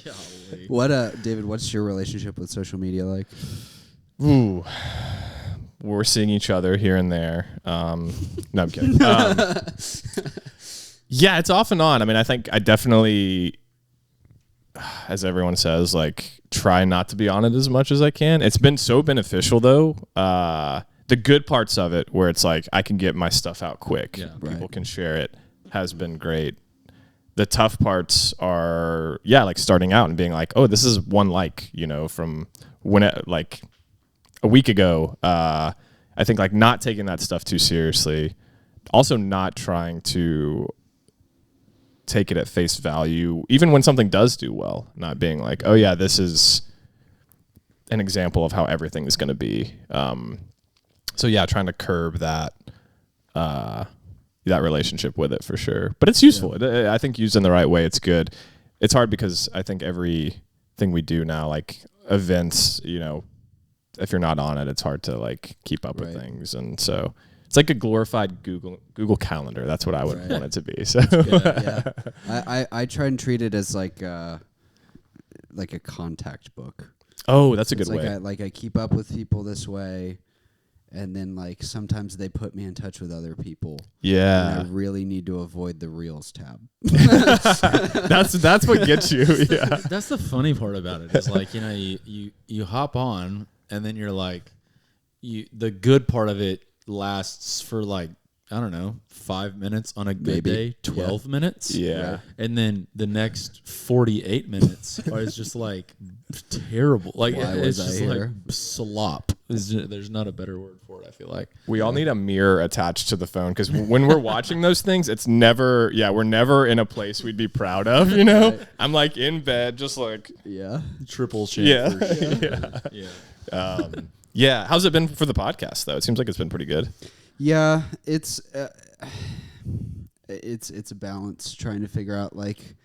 Golly. What David, what's your relationship with social media like? Ooh. We're seeing each other here and there. No, I'm kidding. Yeah, it's off and on. I mean, I think I definitely, as everyone says, like try not to be on it as much as I can. It's been so beneficial though. The good parts of it, where it's like I can get my stuff out quick. Yeah. People Right. can share it, has been great. The tough parts are, like starting out and being like, oh, this is one like, from when it, like a week ago. I think like not taking that stuff too seriously. Also not trying to take it at face value, even when something does do well, not being like, oh yeah, this is an example of how everything is going to be. So yeah, trying to curb that, that relationship with it for sure, but it's useful. I think used in the right way, it's good. It's hard because I think everything we do now, like events, if you're not on it, it's hard to like keep up with Right. things. And so it's like a glorified Google Calendar. That's what I would Right. want it to be. So Yeah, I try and treat it as like a contact book. oh, that's a good It's like way. I keep up with people this way, and then like sometimes they put me in touch with other people. And Yeah. I really need to avoid the Reels tab. That's what gets you. Yeah. That's the funny part about it. Is like you hop on and then you're like, the good part of it lasts for like I don't know 5 minutes on a good Maybe. day, 12 minutes. Yeah. Right. And then the next 48 minutes is just like terrible. Like Why it's was I just here? like slop. There's not a better word for it. I feel like. We all need a mirror attached to the phone because when we're watching those things, it's never, we're never in a place we'd be proud of, Right. I'm like in bed, just like, Yeah. Triple shame. yeah. For sure. yeah. Yeah. How's it been for the podcast though? It seems like it's been pretty good. Yeah, it's a balance trying to figure out like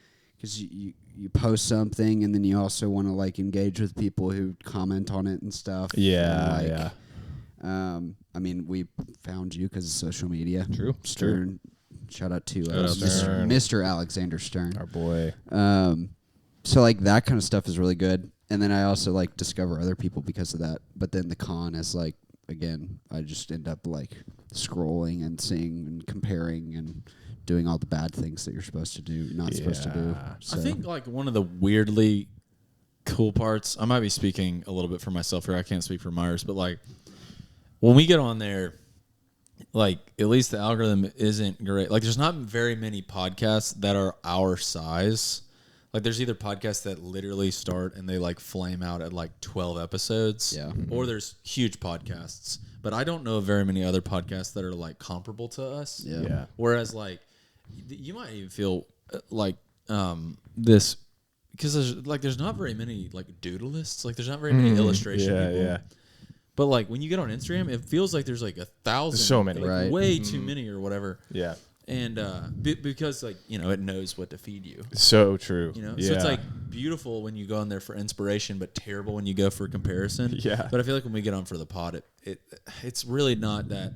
because you post something and then you also want to like engage with people who comment on it and stuff. Yeah, and, yeah. I mean, we found you because of social media. True. Stern. Shout out to Shout out Stern. Mr. Alexander Stern. Our boy. So like that kind of stuff is really good. And then I also like discover other people because of that. But then the con is like, again, I just end up like scrolling and seeing and comparing and doing all the bad things that you're supposed to do, not supposed to do. So. I think like one of the weirdly cool parts, I might be speaking a little bit for myself here. I can't speak for Myers, but like when we get on there, like at least the algorithm isn't great. Like there's not very many podcasts that are our size. Like there's either podcasts that literally start and they like flame out at like 12 episodes, or there's huge podcasts. But I don't know of very many other podcasts that are like comparable to us. Yeah. Whereas like you might even feel like this because there's not very many like doodleists. Like there's not very many illustration people. Yeah. But like when you get on Instagram, it feels like there's like 1,000, so many, like, right? Way too many or whatever. Yeah. And because like it knows what to feed you. So true. So it's like beautiful when you go on there for inspiration, but terrible when you go for comparison. Yeah. But I feel like when we get on for the pod, it's really not that.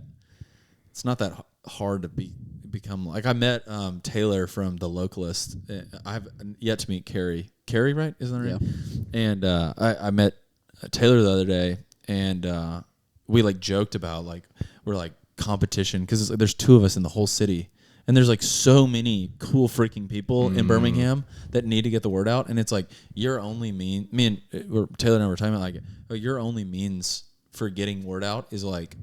It's not that hard to become like. I met Taylor from The Localist. I've yet to meet Carrie. Carrie, right? Isn't that right? Yeah. And I met Taylor the other day, and we like joked about like we're like competition because there's two of us in the whole city. And there's like so many cool freaking people in Birmingham that need to get the word out. And it's like your only me and Taylor and I were talking about like your only means for getting word out is like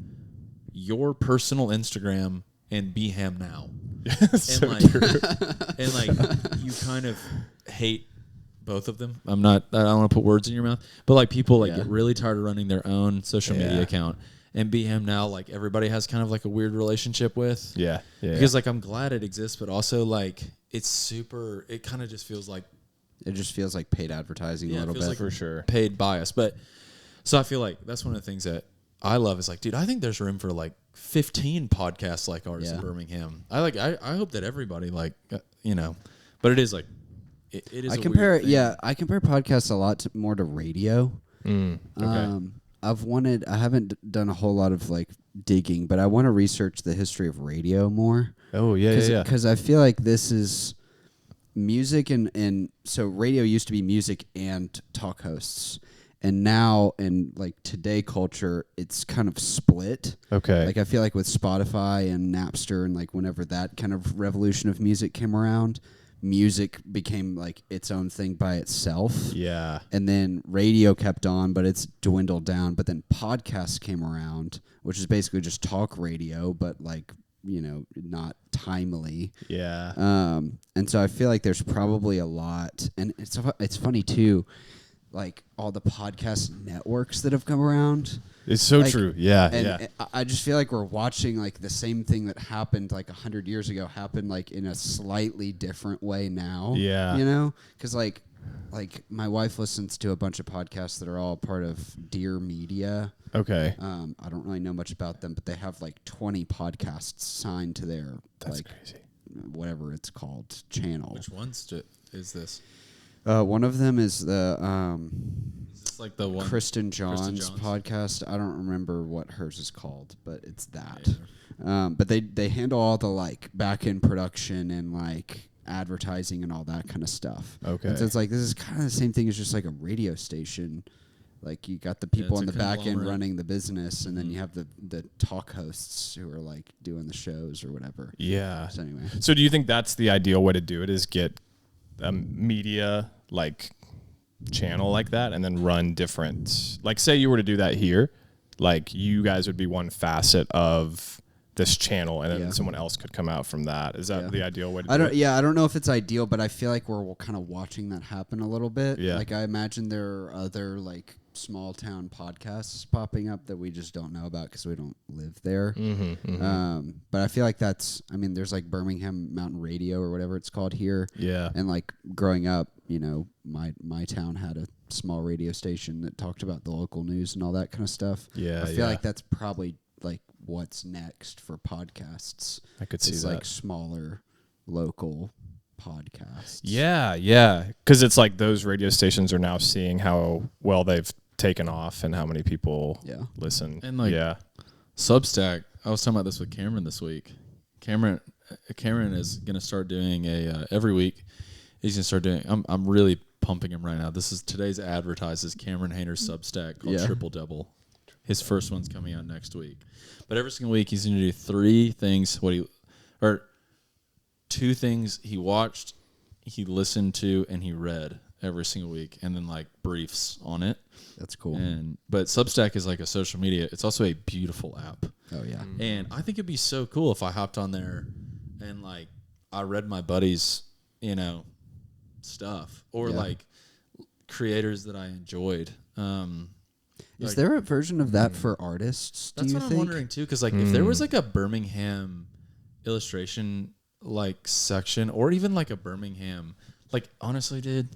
your personal Instagram and be ham now. So and like true. and like you kind of hate both of them. I don't want to put words in your mouth, but like people like get really tired of running their own social media account. And BM now, like everybody has kind of like a weird relationship with. Yeah. Because like I'm glad it exists, but also like it's super. It kind of just feels like it just feels like paid advertising a little bit like for sure. Paid bias, but so I feel like that's one of the things that I love is like, dude, I think there's room for like 15 podcasts like ours in Birmingham. I hope that everybody like but it is like it is. I compare podcasts a lot more to radio. Okay. I haven't done a whole lot of like digging, but I want to research the history of radio more. Oh, yeah. Because I feel like this is music and so radio used to be music and talk hosts. And now in like today culture, it's kind of split. Okay. Like I feel like with Spotify and Napster and like whenever that kind of revolution of music came around, music became like its own thing by itself. Yeah. And then radio kept on, but it's dwindled down. But then podcasts came around, which is basically just talk radio, but like, not timely. Yeah. And so I feel like there's probably a lot. And it's funny too, like all the podcast networks that have come around. It's so like, true. Yeah. And I just feel like we're watching like the same thing that happened like 100 years ago happen like in a slightly different way now. Yeah. Because like my wife listens to a bunch of podcasts that are all part of Dear Media. Okay. I don't really know much about them, but they have like 20 podcasts signed to their That's like crazy. whatever it's called channel. Which ones is this? One of them is the Is this like the one Kristen John's podcast. I don't remember what hers is called, but it's that. But they handle all the like back end production and like advertising and all that kind of stuff. Okay. And so it's like this is kind of the same thing as just like a radio station. Like you got the people on the back end running the business, and then you have the talk hosts who are like doing the shows or whatever. Yeah. So anyway. So do you think that's the ideal way to do it? Is get a media like channel like that, and then run different. Like, say you were to do that here, like you guys would be one facet of this channel, and then someone else could come out from that. Is that the ideal way to do it? I don't know if it's ideal, but I feel like we're kind of watching that happen a little bit. Yeah. Like I imagine there are other like small town podcasts popping up that we just don't know about because we don't live there. But I feel like there's like Birmingham Mountain Radio or whatever it's called here. Yeah. And like growing up, my town had a small radio station that talked about the local news and all that kind of stuff. Yeah. I feel like that's probably like what's next for podcasts. I could see it's that. like smaller local podcasts. Yeah. Because it's like those radio stations are now seeing how well they've taken off and how many people listen. And like Substack, I was talking about this with Cameron this week. Cameron is going to start doing every week. He's going to start doing. I'm really pumping him right now. Today's advertises Cameron Hayner's Substack called Triple Double. His first one's coming out next week. But every single week he's going to do 3 things. 2 things he watched, he listened to, and he read every single week, and then like briefs on it. That's cool. But Substack is like a social media. It's also a beautiful app. Oh yeah. And I think it'd be so cool if I hopped on there and like I read my buddies, stuff or like creators that I enjoyed. Is there a version of that for artists? That's what I'm wondering too. Because like if there was like a Birmingham illustration like section, or even like a Birmingham, like honestly, dude,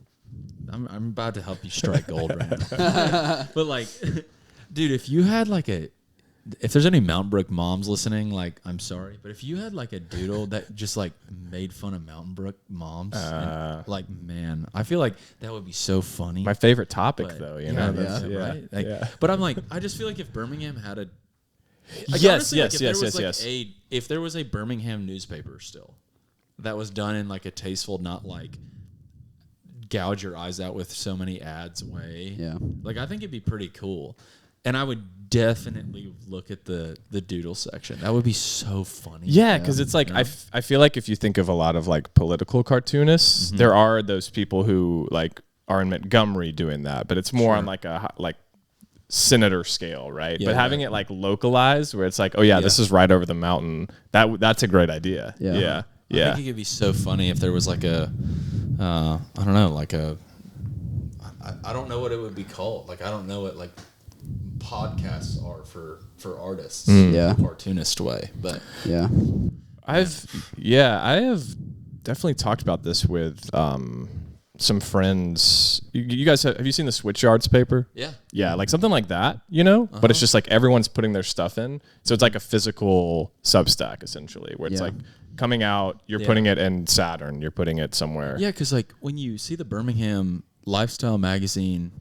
I'm about to help you strike gold right now. But like, dude, if you had like if there's any Mountain Brook moms listening, like, I'm sorry, but if you had like a doodle that just like made fun of Mountain Brook moms, like, man, I feel like that would be so funny. My favorite topic, though, right? Like, but I'm like, I just feel like if Birmingham had a, like, yes, if there was a Birmingham newspaper still that was done in like a tasteful, not like gouge your eyes out with so many ads way. Yeah. Like, I think it'd be pretty cool. And I would definitely look at the doodle section. That would be so funny. Yeah, because it's like, I feel like if you think of a lot of like political cartoonists, there are those people who like are in Montgomery doing that, but it's more on like a senator scale, right? Yeah, but having it like localized where it's like, oh yeah, this is right over the mountain. That's a great idea. Yeah. I think it could be so funny if there was like a, I don't know, like a, I don't know what it would be called. Like, I don't know what like podcasts are for artists. Yeah. In a cartoonist way, but I have definitely talked about this with some friends. You guys have you seen the Switch Yards paper? Yeah, like something like that, but it's just like everyone's putting their stuff in, so it's like a physical Substack essentially, where it's like coming out, you're putting it in Saturn, you're putting it somewhere. Yeah, because like when you see the Birmingham Lifestyle magazine,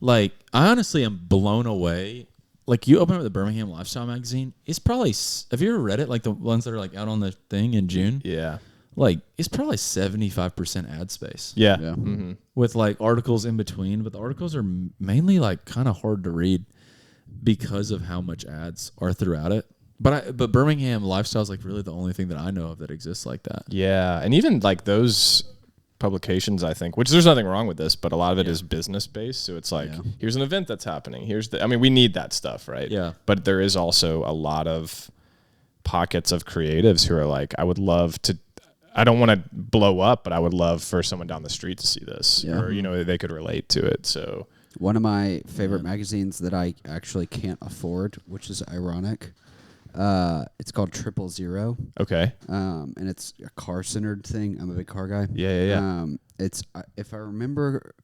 like, I honestly am blown away. Like, you open up the Birmingham Lifestyle magazine, it's probably, have you ever read it? Like, the ones that are, like, out on the thing in June? Yeah. Like, it's probably 75% ad space. Yeah. Mm-hmm. With, like, articles in between. But the articles are mainly, like, kind of hard to read because of how much ads are throughout it. But Birmingham Lifestyle is, like, really the only thing that I know of that exists like that. Yeah. And even, like, those publications, I think, which there's nothing wrong with this, but a lot of it is business based. So it's like, here's an event that's happening. We need that stuff, right? Yeah. But there is also a lot of pockets of creatives who are like, I would love to, I don't want to blow up, but I would love for someone down the street to see this, or, they could relate to it. So one of my favorite magazines that I actually can't afford, which is ironic, it's called 000. Okay. And it's a car-centered thing. I'm a big car guy. Yeah. It's if I remember,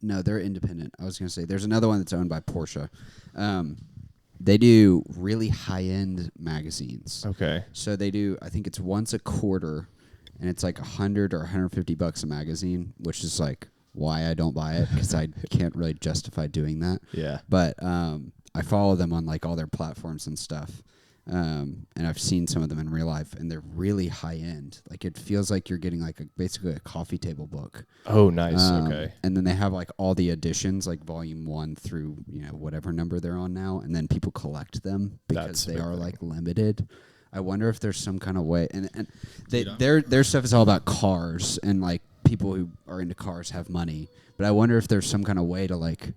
no, they're independent. I was gonna say there's another one that's owned by Porsche. They do really high-end magazines. Okay. So they do. I think it's once a quarter, and it's like $100 or $150 a magazine, which is like why I don't buy it, because I can't really justify doing that. Yeah. But I follow them on like all their platforms and stuff. And I've seen some of them in real life, and they're really high end. Like, it feels like you're getting like basically a coffee table book. Oh, nice. Okay. And then they have like all the editions, like volume 1 through, whatever number they're on now. And then people collect them because they are like limited. I wonder if there's some kind of way, and their stuff is all about cars, and like people who are into cars have money. But I wonder if there's some kind of way to like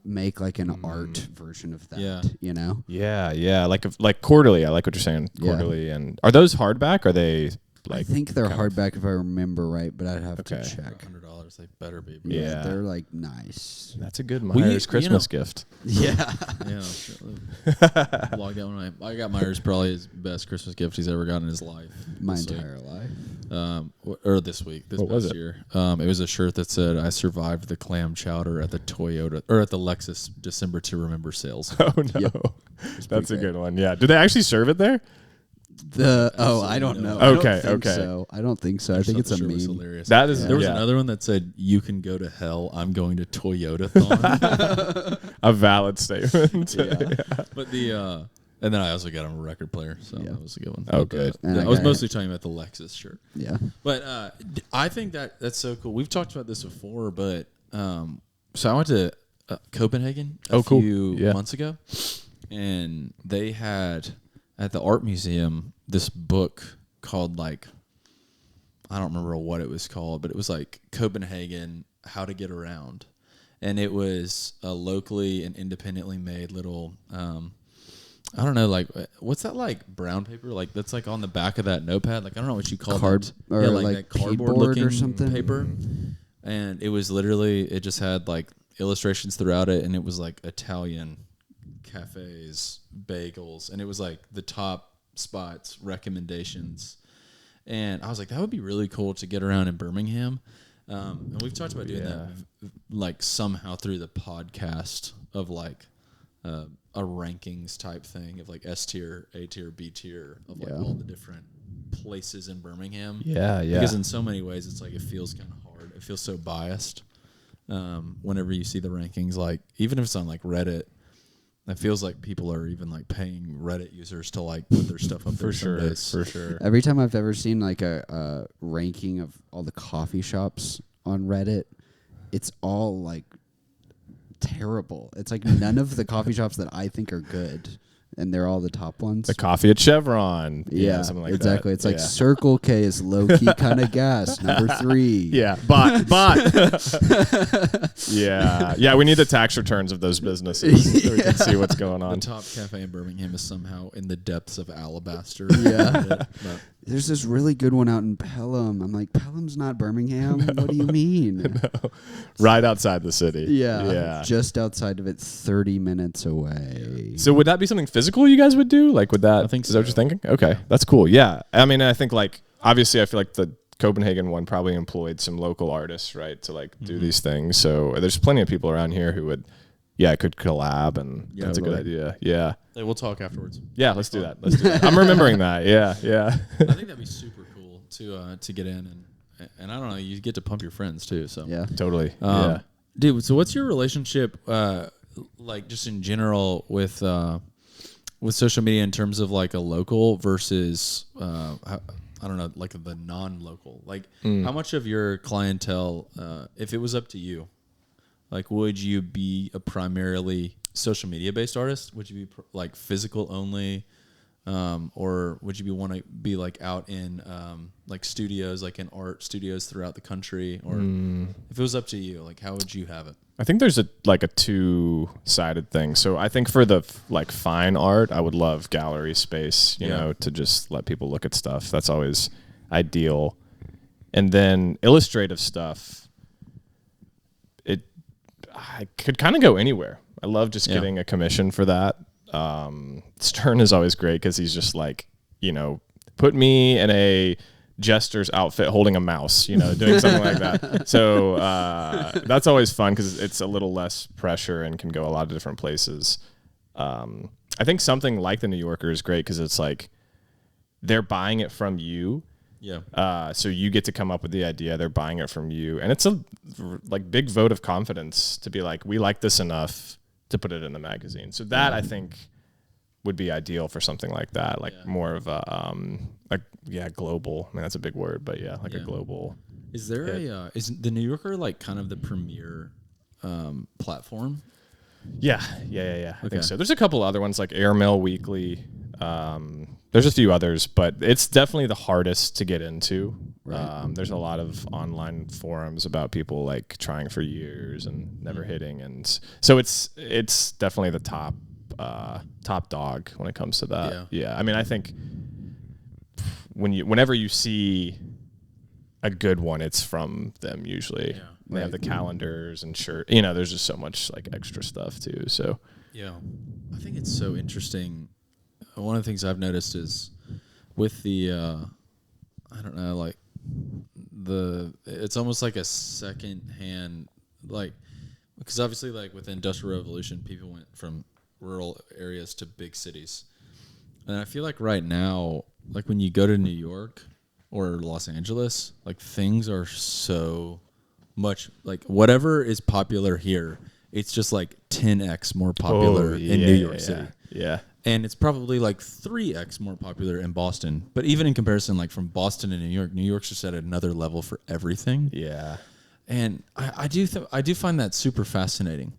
make like an art version of that. Yeah. Like quarterly. I like what you're saying. Quarterly. And are those hardback? Or are they like? I think they're hardback if I remember right, but I'd have to check. $100, they better be. Yeah, they're like nice. That's a good Myers Christmas gift. Yeah. Log that one. I got Myers probably his best Christmas gift he's ever gotten in his life. My entire life. Or this week, this past year. It was a shirt that said, "I survived the clam chowder at the Toyota or at the Lexus December to Remember sales." Oh no, that's a good one. Yeah, do they actually serve it there? I don't know. Okay, I don't think okay. so. I don't think so. I Which think it's a sure was meme. hilarious. That is There was yeah, another one that said, "You can go to hell. I'm going to Toyota-thon." a valid statement. But and then I also got him a record player, so that was a good one. Oh, But, good. And I I was got- mostly talking about the Lexus shirt. Yeah. But I think that's so cool. We've talked about this before, but so I went to Copenhagen a cool. few Yeah. months ago, and they had at the art museum this book called I don't remember what it was called, but it was like Copenhagen, How to Get Around, and it was a locally and independently made little. I don't know, what's that brown paper? That's on the back of that notepad. I don't know what you call Card- it. or that cardboard beadboard looking or something? paper. And it was literally, it just had illustrations throughout it, and it was Italian cafes, bagels, and it was the top spots, recommendations. And I was like, that would be really cool to get around in Birmingham. And we've talked about doing that somehow through the podcast of a rankings type thing of S tier, A tier, B tier of all the different places in Birmingham. Yeah. Because in so many ways, it's it feels kind of hard. It feels so biased. Whenever you see the rankings, even if it's on Reddit, it feels like people are even paying Reddit users to put their stuff up there. For sure. Every time I've ever seen a ranking of all the coffee shops on Reddit, it's all terrible. It's none of the coffee shops that I think are good, and they're all the top ones. The coffee at Chevron. Yeah, something like exactly. that. It's Circle K is low key kind of gas. Number 3. Yeah, but yeah. We need the tax returns of those businesses so we can see what's going The on. top cafe in Birmingham is somehow in the depths of Alabaster. Yeah. There's this really good one out in Pelham. I'm like, Pelham's not Birmingham. What do you mean? Right outside the city. Yeah. Just outside of it, 30 minutes away. So would that be something physical you guys would do? Would that? I think Is that what so. you're thinking? Okay, that's cool. Yeah, I mean, I think obviously, I feel like the Copenhagen one probably employed some local artists, right, to do these things. So there's plenty of people around here who would, could collab, and that's a good idea. Yeah, Hey, we'll talk afterwards. yeah. Let's do that. I'm remembering that. Yeah. I think that'd be super cool to get in and I don't know, you get to pump your friends too. So Yeah. Totally. dude. So what's your relationship just in general with social media in terms of a local versus I don't know, the non-local? How much of your clientele, if it was up to you, would you be a primarily social media based artist? Would you be physical only, or would you want to be out in studios, in art studios throughout the country? Or if it was up to you, how would you have it? I think there's a two-sided thing. So I think for the fine art, I would love gallery space, you know, to just let people look at stuff. That's always ideal. And then illustrative stuff, I could kind of go anywhere. I love just getting a commission for that. Stern is always great because he's just put me in a jester's outfit holding a mouse, doing something like that. So that's always fun because it's a little less pressure and can go a lot of different places. I think something like the New Yorker is great because it's they're buying it from you. Yeah. So you get to come up with the idea. They're buying it from you, and it's a big vote of confidence to be we like this enough to put it in the magazine. So that I think would be ideal for something like that, more of a global. I mean, that's a big word, but a global. Is there is the New Yorker kind of the premier platform? Yeah. I think so. There's a couple other ones like Airmail Weekly. There's a few others, but it's definitely the hardest to get into. Right. There's a lot of online forums about people trying for years and never hitting, and so it's definitely the top dog when it comes to that. Yeah. I mean, I think whenever you see a good one, it's from them usually. Yeah. They have the calendars and shirt. There's just so much extra stuff too. So yeah, I think it's so interesting. One of the things I've noticed is with the I don't know, it's almost like a second hand, because obviously with the Industrial Revolution, people went from rural areas to big cities. And I feel like right now, like when you go to New York or Los Angeles, like things are so much like whatever is popular here, it's just like 10x more popular in New York City. Yeah. And it's probably like 3x more popular in Boston. But even in comparison, like from Boston to New York's just at another level for everything. Yeah. And I do find that super fascinating.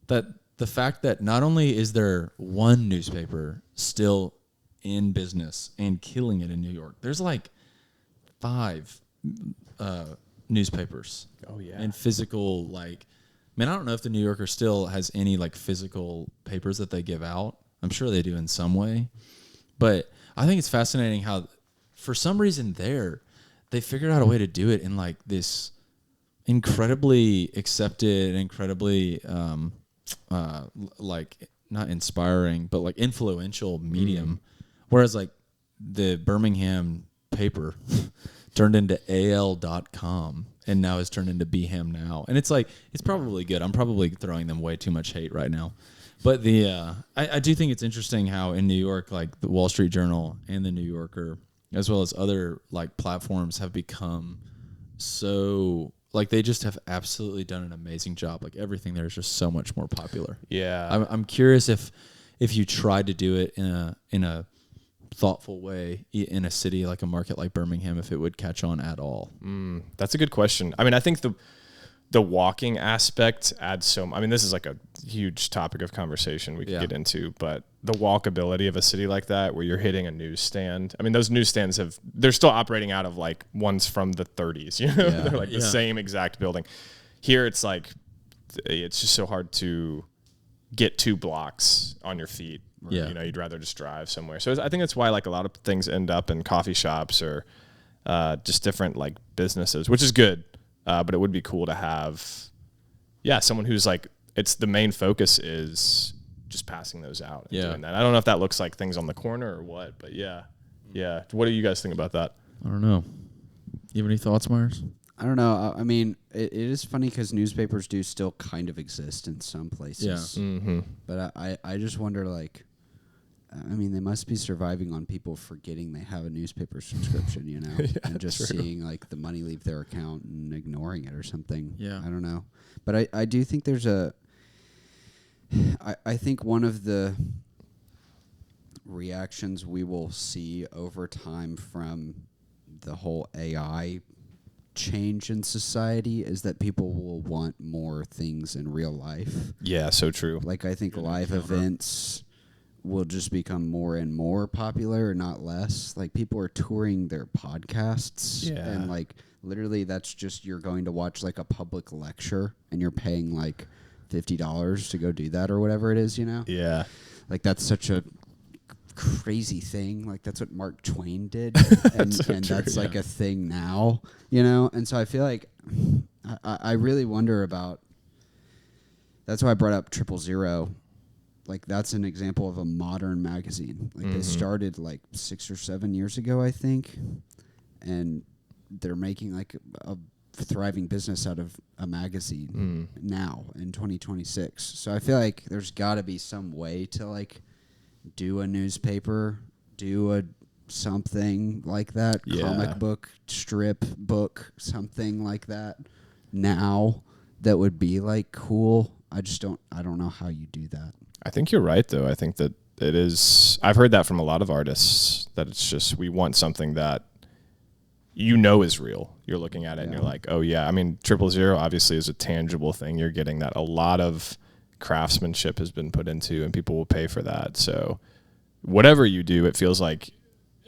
That the fact that not only is there one newspaper still in business and killing it in New York, there's like 5 newspapers. Oh, yeah. And physical, like, man, I don't know if the New Yorker still has any like physical papers that they give out. I'm sure they do in some way. But I think it's fascinating how, for some reason they figured out a way to do it in like this incredibly accepted, incredibly like not inspiring, but like influential medium. Whereas like the Birmingham paper turned into AL.com and now has turned into BHAM now. And it's like, it's probably good. I'm probably throwing them way too much hate right now. But I do think it's interesting how in New York, like the Wall Street Journal and the New Yorker, as well as other like platforms, have become so like they just have absolutely done an amazing job. Like everything there is just so much more popular. Yeah. I'm curious if you tried to do it in a thoughtful way in a city like a market like Birmingham, if it would catch on at all. That's a good question. I mean, I think the walking aspect adds so. I mean, this is like a huge topic of conversation we could get into, but the walkability of a city like that, where you're hitting a newsstand. I mean, those newsstands they're still operating out of like ones from the 30s. You know, they're like the same exact building. Here, it's like it's just so hard to get 2 blocks on your feet. Yeah, you know, you'd rather just drive somewhere. So I think that's why like a lot of things end up in coffee shops or just different like businesses, which is good. But it would be cool to have, someone who's like, it's the main focus is just passing those out and doing that. I don't know if that looks like things on the corner or what, but yeah. What do you guys think about that? I don't know. You have any thoughts, Myers? I don't know. I mean, it is funny because newspapers do still kind of exist in some places. Yeah. Mm-hmm. But I just wonder, like, I mean, they must be surviving on people forgetting they have a newspaper subscription, you know, and just seeing like the money leave their account and ignoring it or something. Yeah. I don't know. But I do think there's I think one of the reactions we will see over time from the whole AI change in society is that people will want more things in real life. Yeah, so true. Like, I think live events will just become more and more popular, not less. Like, people are touring their podcasts, and like literally that's just, you're going to watch like a public lecture and you're paying like $50 to go do that or whatever it is, you know? Yeah. Like, that's such a crazy thing. Like, that's what Mark Twain did, and that's like a thing now, you know? And so I feel like I really wonder about, that's why I brought up 000. Like, that's an example of a modern magazine. Like, they started like 6 or 7 years ago, I think, and they're making like a thriving business out of a magazine now in 2026. So I feel like there's got to be some way to like do a newspaper, do a something like that, comic book, strip book, something like that now that would be like cool. I don't know how you do that. I think you're right, though. I think that it is. I've heard that from a lot of artists, that it's just, we want something that you know is real. You're looking at it and you're like, oh, yeah. I mean, 000 obviously is a tangible thing. You're getting that. A lot of craftsmanship has been put into, and people will pay for that. So whatever you do, it feels like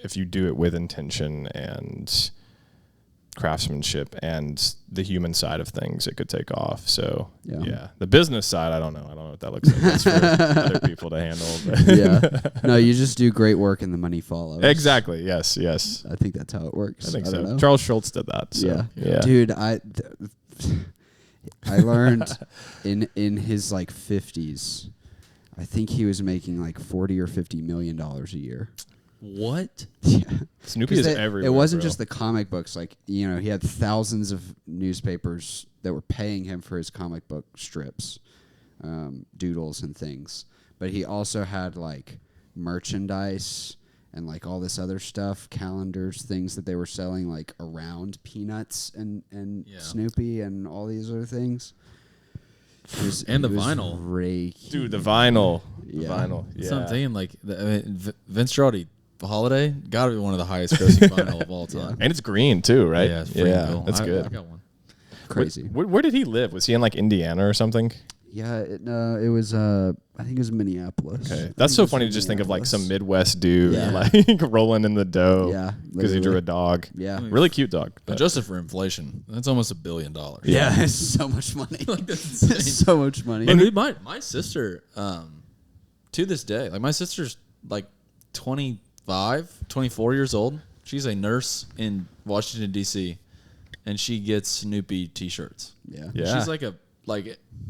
if you do it with intention and craftsmanship and the human side of things, it could take off. So the business side, I don't know what that looks like. That's for other people to handle. But No, you just do great work and the money follows. Exactly. Yes. I think that's how it works. I think don't so. know. Charles Schultz did that. So, yeah. Dude, I learned in his like 50s, I think he was making like $40 or $50 million a year. What? Yeah. Snoopy is everywhere. It wasn't bro. just the comic books. Like, you know, he had thousands of newspapers that were paying him for his comic book strips, doodles and things. But he also had like merchandise and like all this other stuff, calendars, things that they were selling like around Peanuts and Snoopy and all these other things. And the vinyl. Dude, the vinyl. Yeah. The vinyl. Yeah. That's what I'm saying. Like, Vince Girardi Holiday, got to be one of the highest grossing vinyl of all time. And it's green too, right? Yeah, it's freaking cool. That's good. I got one. Crazy. Where did he live? Was he in like Indiana or something? Yeah, it was. I think it was Minneapolis. Okay, that's so funny to just think of like some Midwest dude Yeah. like rolling in the dough. Yeah, because he drew a dog. Yeah, really cute dog. But Adjusted for inflation, that's almost $1 billion. yeah, it's so much money. Like, that's insane. So much money. But dude, my sister, to this day, like my sister's like 25, 24 years old. She's a nurse in Washington D.C. and she gets Snoopy T-shirts. Yeah. Yeah. She's like a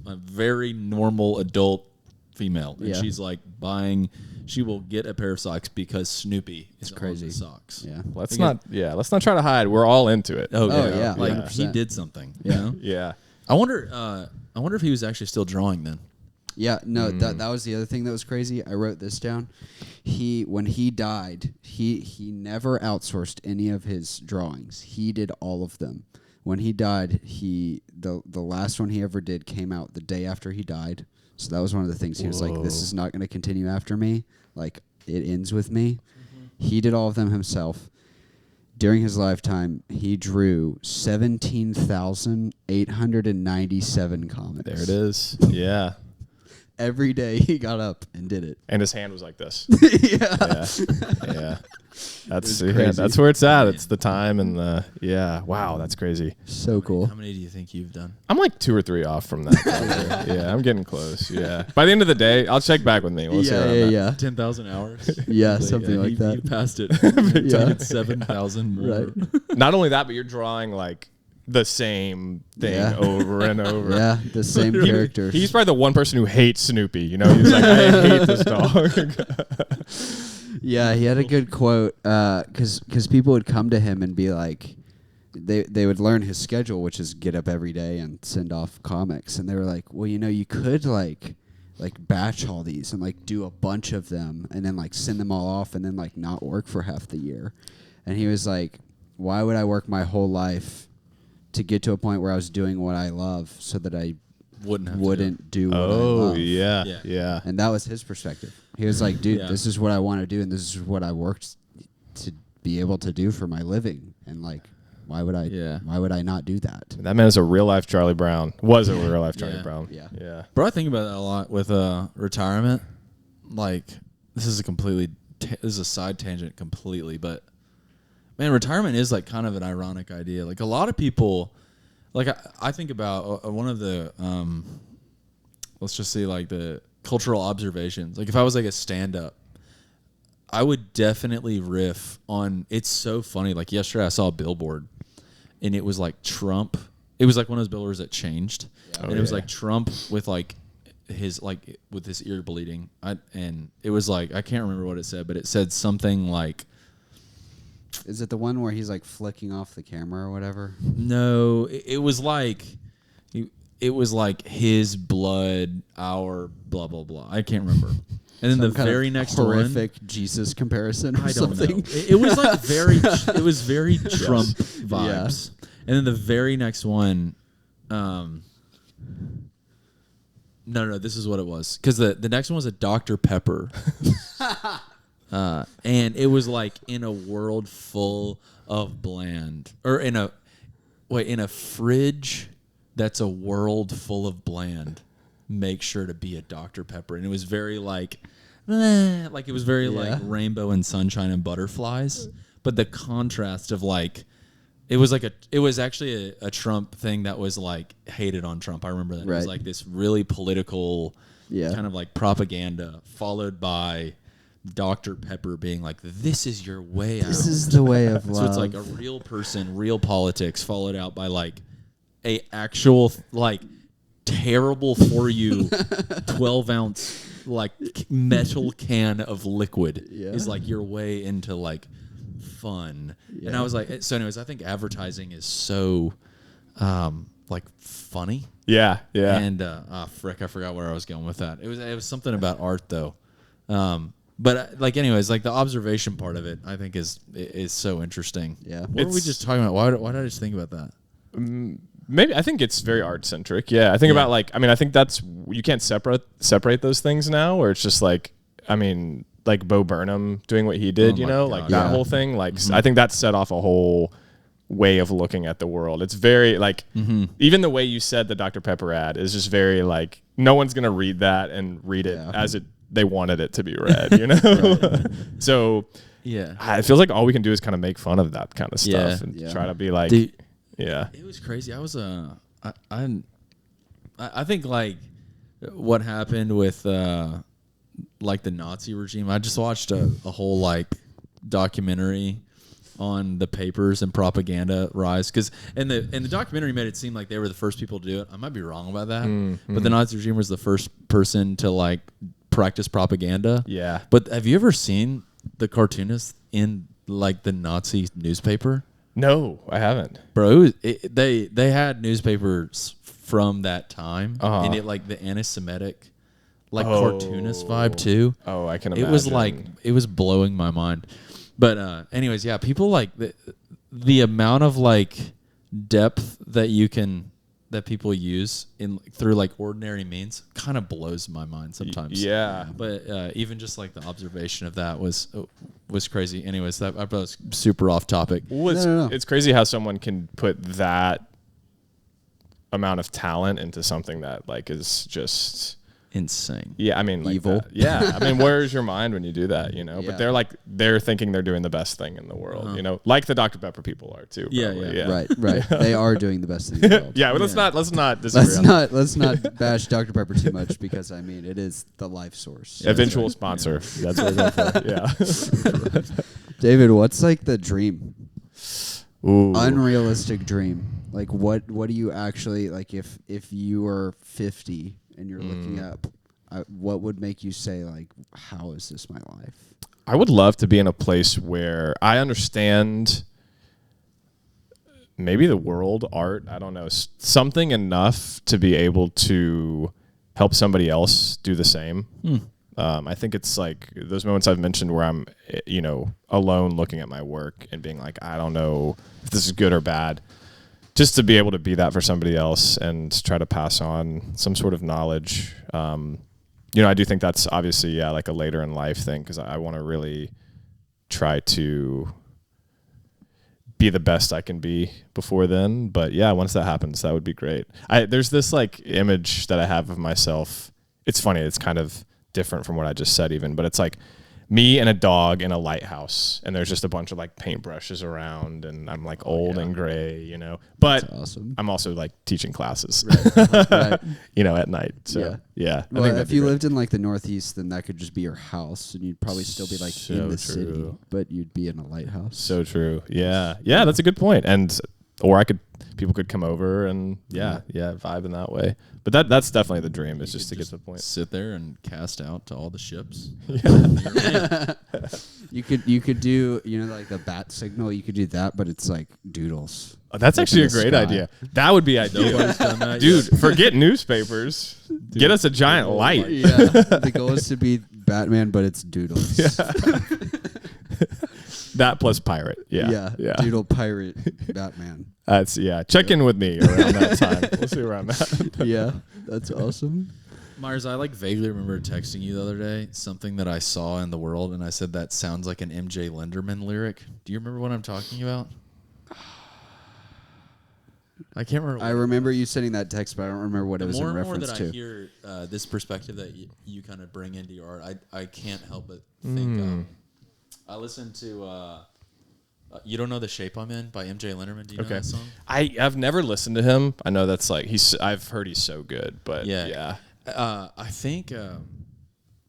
very normal adult female, and Yeah. she's like buying. She will get a pair of socks because Snoopy is crazy. on the socks. Yeah. let's not try to hide. We're all into it. Oh, Oh, yeah. yeah, Like 100%. he did something. Yeah. You know? Yeah. I wonder if he was actually still drawing then. Yeah, no, that was the other thing that was crazy. I wrote this down. When he died, he never outsourced any of his drawings. He did all of them. When he died, the last one he ever did came out the day after he died. So that was one of the things he was like, "This is not going to continue after me. Like it ends with me." He did all of them himself. During his lifetime, he drew 17,897 comics. There it is. Yeah. Every day he got up and did it. And his hand was like this. Yeah. Yeah. That's crazy. that's where it's at. It's the time and the wow, that's crazy. So cool. How many do you think you've done? I'm like 2 or 3 off from that. Yeah, I'm getting close. Yeah. By the end of the day, I'll check back with me. We'll see where I'm at. Yeah. 10,000 hours. Yeah, something like that. You passed it. Yeah. It's 7,000 more. Right. Not only that, but you're drawing like the same thing Yeah. over and over. Yeah, the same characters. He's probably the one person who hates Snoopy. You know, he's like, I hate this dog. Yeah, he had a good quote because people would come to him and be like, they would learn his schedule, which is get up every day and send off comics, and they were like, well, you could like batch all these and like do a bunch of them and then like send them all off and then like not work for half the year. And he was like, why would I work my whole life to get to a point where I was doing what I love so that I wouldn't do what I love? Yeah. And that was his perspective. He was like, dude, Yeah. this is what I want to do, and this is what I worked to be able to do for my living. And like, why would I not do that? That man is a real life Charlie Brown. Was a real life Charlie Yeah. Brown. Yeah. Yeah. Bro, I think about that a lot with retirement. Like, this is a side tangent completely, but man, retirement is like kind of an ironic idea. Like a lot of people, like I think about one of the, let's just say like the cultural observations. Like if I was like a stand-up, I would definitely riff on, it's so funny. Like yesterday I saw a billboard and it was like Trump. It was like one of those billboards that changed. Yeah. And it was like Trump with like his ear bleeding. And it was like, I can't remember what it said, but it said something like, Is it the one where he's like flicking off the camera or whatever? no, it was like, it was like his blood, our blah, blah, blah. I can't remember. And then Some the kind of very next horrific one, Jesus comparison or I don't something. know. It was like it was very Trump vibes. And then the very next one, no, this is what it was. Because the next one was a Dr. Pepper. And it was like in a world full of bland. Or in a fridge that's a world full of bland. Make sure to be a Dr. Pepper. And it was very like it was very like rainbow and sunshine and butterflies. But the contrast of like, it was actually a Trump thing that was like hated on Trump. I remember that. It was like this really political kind of like propaganda followed by Dr. Pepper being like, this is your way out. This is the way of love. So it's like a real person, real politics followed out by like a actual like terrible for you 12-ounce like metal can of liquid is like your way into like fun. And I was like, so anyways, I think advertising is so like funny. Yeah. And frick, I forgot where I was going with that. It was something about art though. But like, anyways, like the observation part of it, I think is so interesting. Yeah. What were we just talking about? Why did I just think about that? Maybe I think it's very art centric. Yeah, I think about like I think that's you can't separate those things now. Where it's just like like Bo Burnham doing what he did. Like that whole thing. Like I think that set off a whole way of looking at the world. It's very like even the way you said the Dr. Pepper ad is just very like no one's gonna read that and read it as they wanted it to be read. So it feels like all we can do is kind of make fun of that kind of stuff and try to be like. Dude, yeah, it was crazy. I was I think like what happened with like the Nazi regime. I just watched a whole like documentary on the papers and propaganda rise and the documentary made it seem like they were the first people to do it. I might be wrong about that, but the Nazi regime was the first person to like practice propaganda. Yeah. But have you ever seen the cartoonists in like the Nazi newspaper? No, I haven't. Bro, they had newspapers from that time, and it like the anti-Semitic, like cartoonist vibe too. Oh, I can imagine. It was like it was blowing my mind. But anyways, yeah, people like the amount of like depth that people use through like ordinary means kind of blows my mind sometimes. Yeah. But even just like the observation of that was crazy. Anyways, I was super off topic. Well, it's crazy how someone can put that amount of talent into something that like is just insane. Yeah, I mean, like evil. That. Yeah, I mean, where's your mind when you do that? But they're thinking they're doing the best thing in the world. Like the Dr. Pepper people are too. Probably. Yeah. Right. They are doing the best thing in the world. Yeah, but let's not disagree. Let's not bash Dr. Pepper too much because it is the life source. Eventual sponsor. That's what we're going for. Yeah. David, what's like the dream? Ooh. Unrealistic dream. Like what do you actually like if you are 50 and you're looking up, what would make you say like, how is this my life? I would love to be in a place where I understand maybe the world, art, I don't know, something enough to be able to help somebody else do the same. I think it's like those moments I've mentioned where I'm, alone looking at my work and being like, I don't know if this is good or bad. Just to be able to be that for somebody else and try to pass on some sort of knowledge. I do think that's obviously, like a later in life thing because I want to really try to be the best I can be before then. But yeah, once that happens, that would be great. There's this like image that I have of myself. It's funny. It's kind of different from what I just said even, but it's like me and a dog in a lighthouse, and there's just a bunch of like paintbrushes around, and I'm like old and gray, But awesome. I'm also like teaching classes, Right. at night. So yeah. Well, if you lived in like the Northeast, then that could just be your house, and you'd probably still be like in the city, but you'd be in a lighthouse. So true. Yeah, that's a good point. Or people could come over and vibe in that way. But that's definitely the dream, is just to get to the point. Sit there and cast out to all the ships. You could do like the bat signal. You could do that, but it's like doodles. Oh, that's actually a great idea. That would be ideal. Dude, forget newspapers. Get us a giant light. Yeah. The goal is to be Batman, but it's doodles. That plus pirate. Yeah. Doodle pirate Batman. Check in with me around that time. We'll see where I'm at. Yeah, that's awesome. Myers, I like vaguely remember texting you the other day something that I saw in the world, and I said that sounds like an MJ Lenderman lyric. Do you remember what I'm talking about? I can't remember. I remember you sending that text, but I don't remember what it was in reference to. The more that I hear this perspective that you kind of bring into your art, I can't help but think. I listened to You Don't Know the Shape I'm In by MJ Lenderman. Do you know that song? I've never listened to him. I know that's like I've heard he's so good, but I think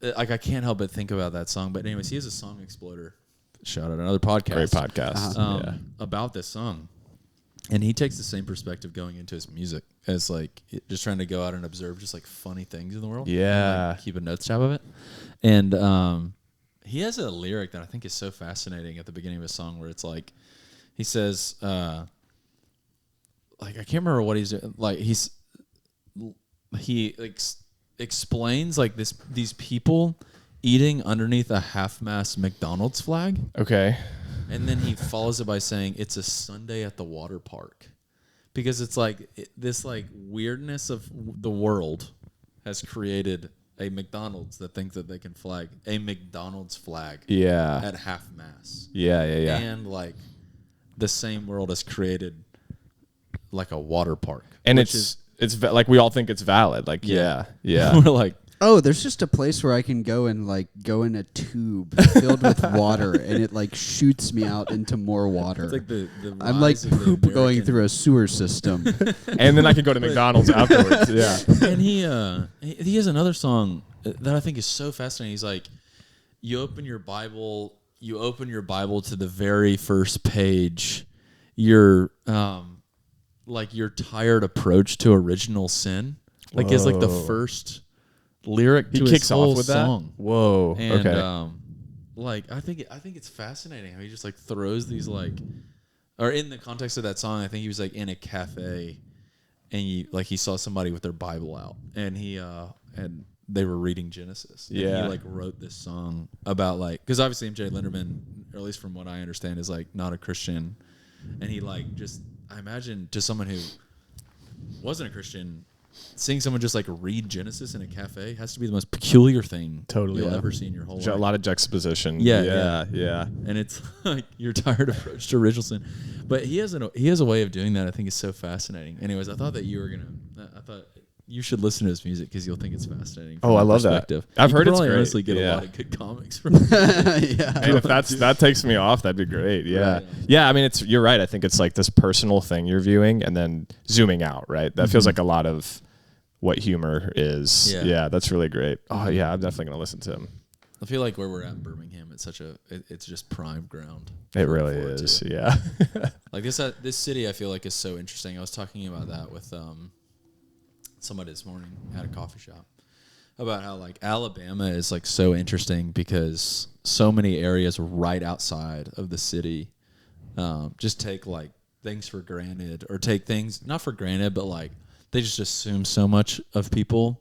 like I can't help but think about that song. But anyways, he has a Song Exploder. Shout out another podcast. Great podcast. About this song. And he takes the same perspective going into his music as like just trying to go out and observe just like funny things in the world. Yeah. And, like, keep a notes tab of it. And he has a lyric that I think is so fascinating at the beginning of his song where it's like, he says, like, I can't remember what he's doing. Like he explains like these people eating underneath a half-mast McDonald's flag. Okay. And then he follows it by saying it's a Sunday at the water park, because it's like this like weirdness of the world has created a McDonald's that thinks that they can flag a McDonald's flag Yeah. at half-mast. Yeah. And like the same world has created like a water park, And which it's like we all think it's valid. Like yeah. we're like, Oh, there's just a place where I can go and like go in a tube filled with water, and it like shoots me out into more water. it's like the I'm like rise of the poop going American- through a sewer system. And then I could go to McDonald's afterwards. Yeah. And he has another song that I think is so fascinating. He's like, you open your Bible to the very first page. Your like your tired approach to original sin. Like is like the Whoa. first lyric to He his kicks whole off with song. that. Whoa. And Okay. like I think it's fascinating how he just like throws these like, or in the context of that song, I think he was like in a cafe, and he saw somebody with their Bible out, and and they were reading Genesis. And Yeah. he like wrote this song about like, because obviously MJ Linderman, or at least from what I understand, is like not a Christian, and he like just, I imagine to someone who wasn't a Christian, seeing someone just like read Genesis in a cafe has to be the most peculiar thing Totally, you'll yeah. ever see in your whole A life. lot of juxtaposition. Yeah, Yeah. And it's like your tired approach to original sin, but he has a way of doing that. I think is so fascinating. Anyways, I thought you should listen to his music because you'll think it's fascinating. Oh, I love that. perspective. I've You heard could it's probably great. honestly get Yeah. a lot of good comics from it. Yeah. And if that takes me off, that'd be great. Yeah. Right. Yeah. I mean, you're right. I think it's like this personal thing you're viewing and then zooming out, right? That feels like a lot of what humor is. Yeah. Yeah. That's really great. Oh yeah. I'm definitely going to listen to him. I feel like where we're at in Birmingham, it's just prime ground. It really forward is. to. Yeah. Like this city, I feel like is so interesting. I was talking about that with somebody this morning at a coffee shop about how like Alabama is like so interesting because so many areas right outside of the city just take like things for granted, or take things not for granted, but like they just assume so much of people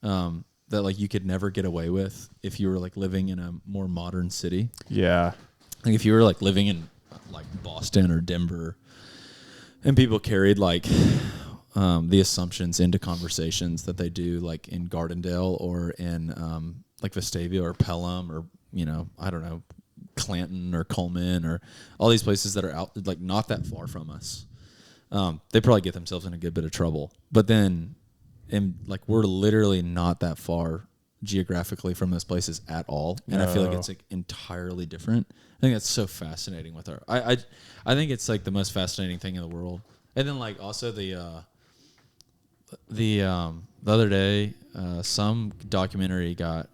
that like you could never get away with if you were like living in a more modern city. Yeah. Like if you were like living in like Boston or Denver, and people carried like the assumptions into conversations that they do like in Gardendale or in like Vestavia or Pelham or, I don't know, Clanton or Coleman or all these places that are out like not that far from us. They probably get themselves in a good bit of trouble. But then like we're literally not that far geographically from those places at all. And I feel like it's like entirely different. I think that's so fascinating with I think it's like the most fascinating thing in the world. And then like also the other day, some documentary got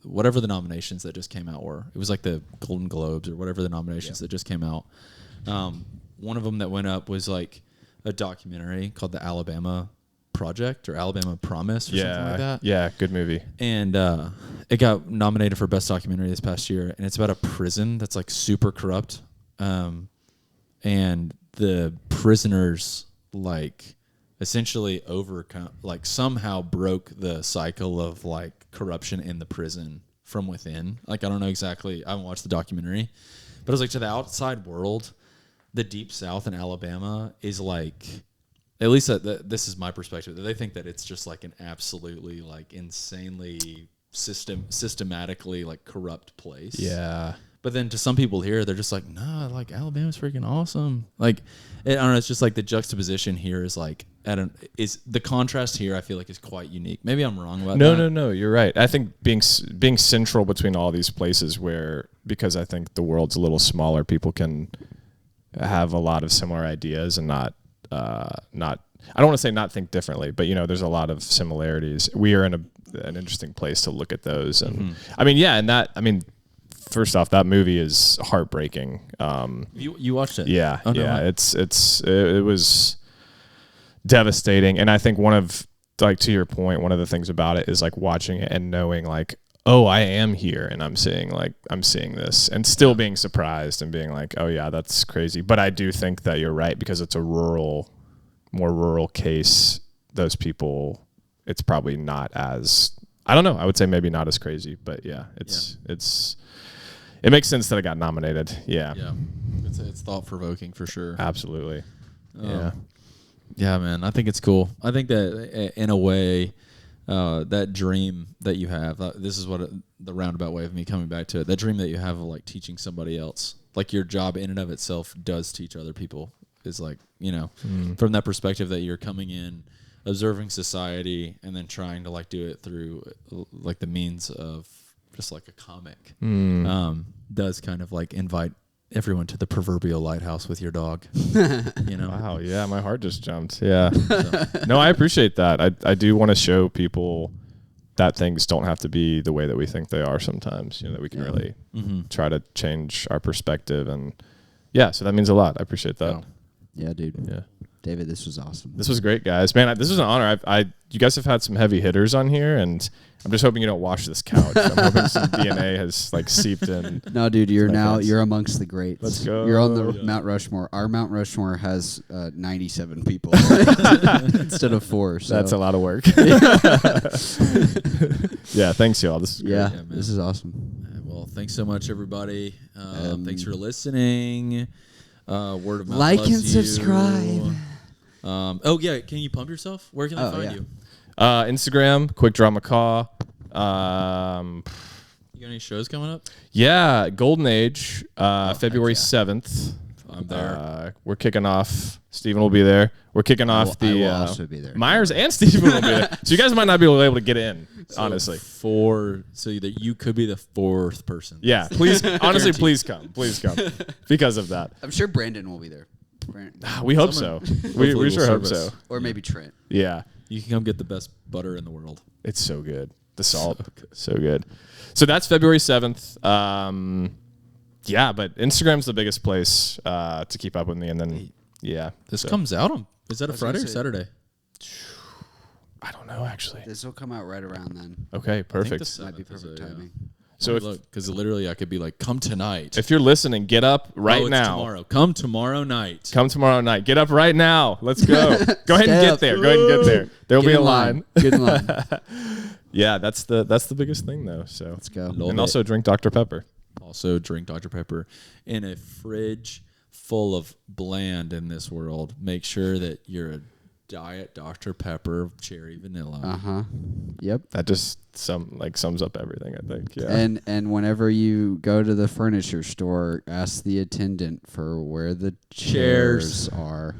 whatever the nominations that just came out were. It was like the Golden Globes or whatever the nominations that just came out. One of them that went up was like a documentary called The Alabama Project or Alabama Promise or something like that. Yeah. Good movie. And it got nominated for Best Documentary this past year. And it's about a prison that's like super corrupt. And the prisoners like essentially somehow broke the cycle of like corruption in the prison from within. Like, I don't know exactly. I haven't watched the documentary, but it was like to the outside world, the Deep South in Alabama is like, at least this is my perspective, that they think that it's just like an absolutely like insanely systematically like corrupt place. Yeah. But then to some people here, they're just like, nah, like Alabama's freaking awesome. Like, I don't know. It's just like the juxtaposition here is like, is the contrast here, I feel like is quite unique. Maybe I'm wrong about that. No. You're right. I think being central between all these places because I think the world's a little smaller, people can have a lot of similar ideas and not, I don't want to say not think differently, but there's a lot of similarities. We are in an interesting place to look at those. And first off, that movie is heartbreaking. You watched it? Yeah. Oh, no, yeah. what? It was devastating. And I think to your point, one of the things about it is like watching it and knowing like, oh, I am here and I'm seeing this and still being surprised and being like, oh yeah, that's crazy. But I do think that you're right because it's a more rural case. Those people, it's probably not as I don't know. I would say maybe not as crazy, but yeah, it makes sense that it got nominated. Yeah. Yeah. It's thought provoking for sure. Absolutely. Yeah. Yeah, man. I think it's cool. I think that in a way, that dream that you have, this is what the roundabout way of me coming back to it, that dream that you have of like teaching somebody else, like your job in and of itself does teach other people, is like, from that perspective that you're coming in, observing society, and then trying to like do it through like the means of just like a comic, does kind of like invite everyone to the proverbial lighthouse with your dog. Wow. Yeah. My heart just jumped. Yeah. No, I appreciate that. I do want to show people that things don't have to be the way that we think they are sometimes, that we can really try to change our perspective. And yeah, so that means a lot. I appreciate that. Yeah, dude. Yeah. David, this was awesome. This was great, guys. Man, this was an honor. You guys have had some heavy hitters on here, and I'm just hoping you don't wash this couch. I'm hoping some DNA has like seeped in. No, dude, you're amongst the greats. Let's go. You're on the Mount Rushmore. Our Mount Rushmore has 97 people instead of 4. So. That's a lot of work. Yeah, thanks, y'all. This is great. Yeah, this is awesome. Well, thanks so much, everybody. Thanks for listening. Word of mouth. Like loves and subscribe. Oh yeah, can you pump yourself? Where can I find you? Instagram, Quick Draw Mccaw. You got any shows coming up? Yeah, Golden Age, February 7th. I'm there. We're kicking off. Steven will be there. We're kicking off I will also be there. Myers and Steven will be there. So you guys might not be able to get in, honestly. So that you could be the 4th person. Yeah, please. Honestly, please come. Please come. Because of that. I'm sure Brandon will be there. We hope so. We sure hope so. Or maybe Trent. Yeah. You can come get the best butter in the world. It's so good. The salt. So good. So that's February 7th. Yeah, but Instagram's the biggest place to keep up with me. And then, yeah. This comes out on, is that a Friday or Saturday? I don't know, actually. This will come out right around then. Okay, perfect. Might be perfect timing. So because literally I could be like, come tonight. If you're listening, get up right now. Tomorrow. Come tomorrow night. Come tomorrow night. Get up right now. Let's go. Go ahead and get there. Go ahead and get there. There'll be a line. Get in line. Yeah, that's the biggest thing though. So let's go. And also drink Dr. Pepper. Also drink Dr. Pepper in a fridge full of bland in this world. Make sure that you're a diet Dr. Pepper cherry vanilla. Yep. That just sums up everything, I think. Yeah. And whenever you go to the furniture store, ask the attendant for where the chairs are.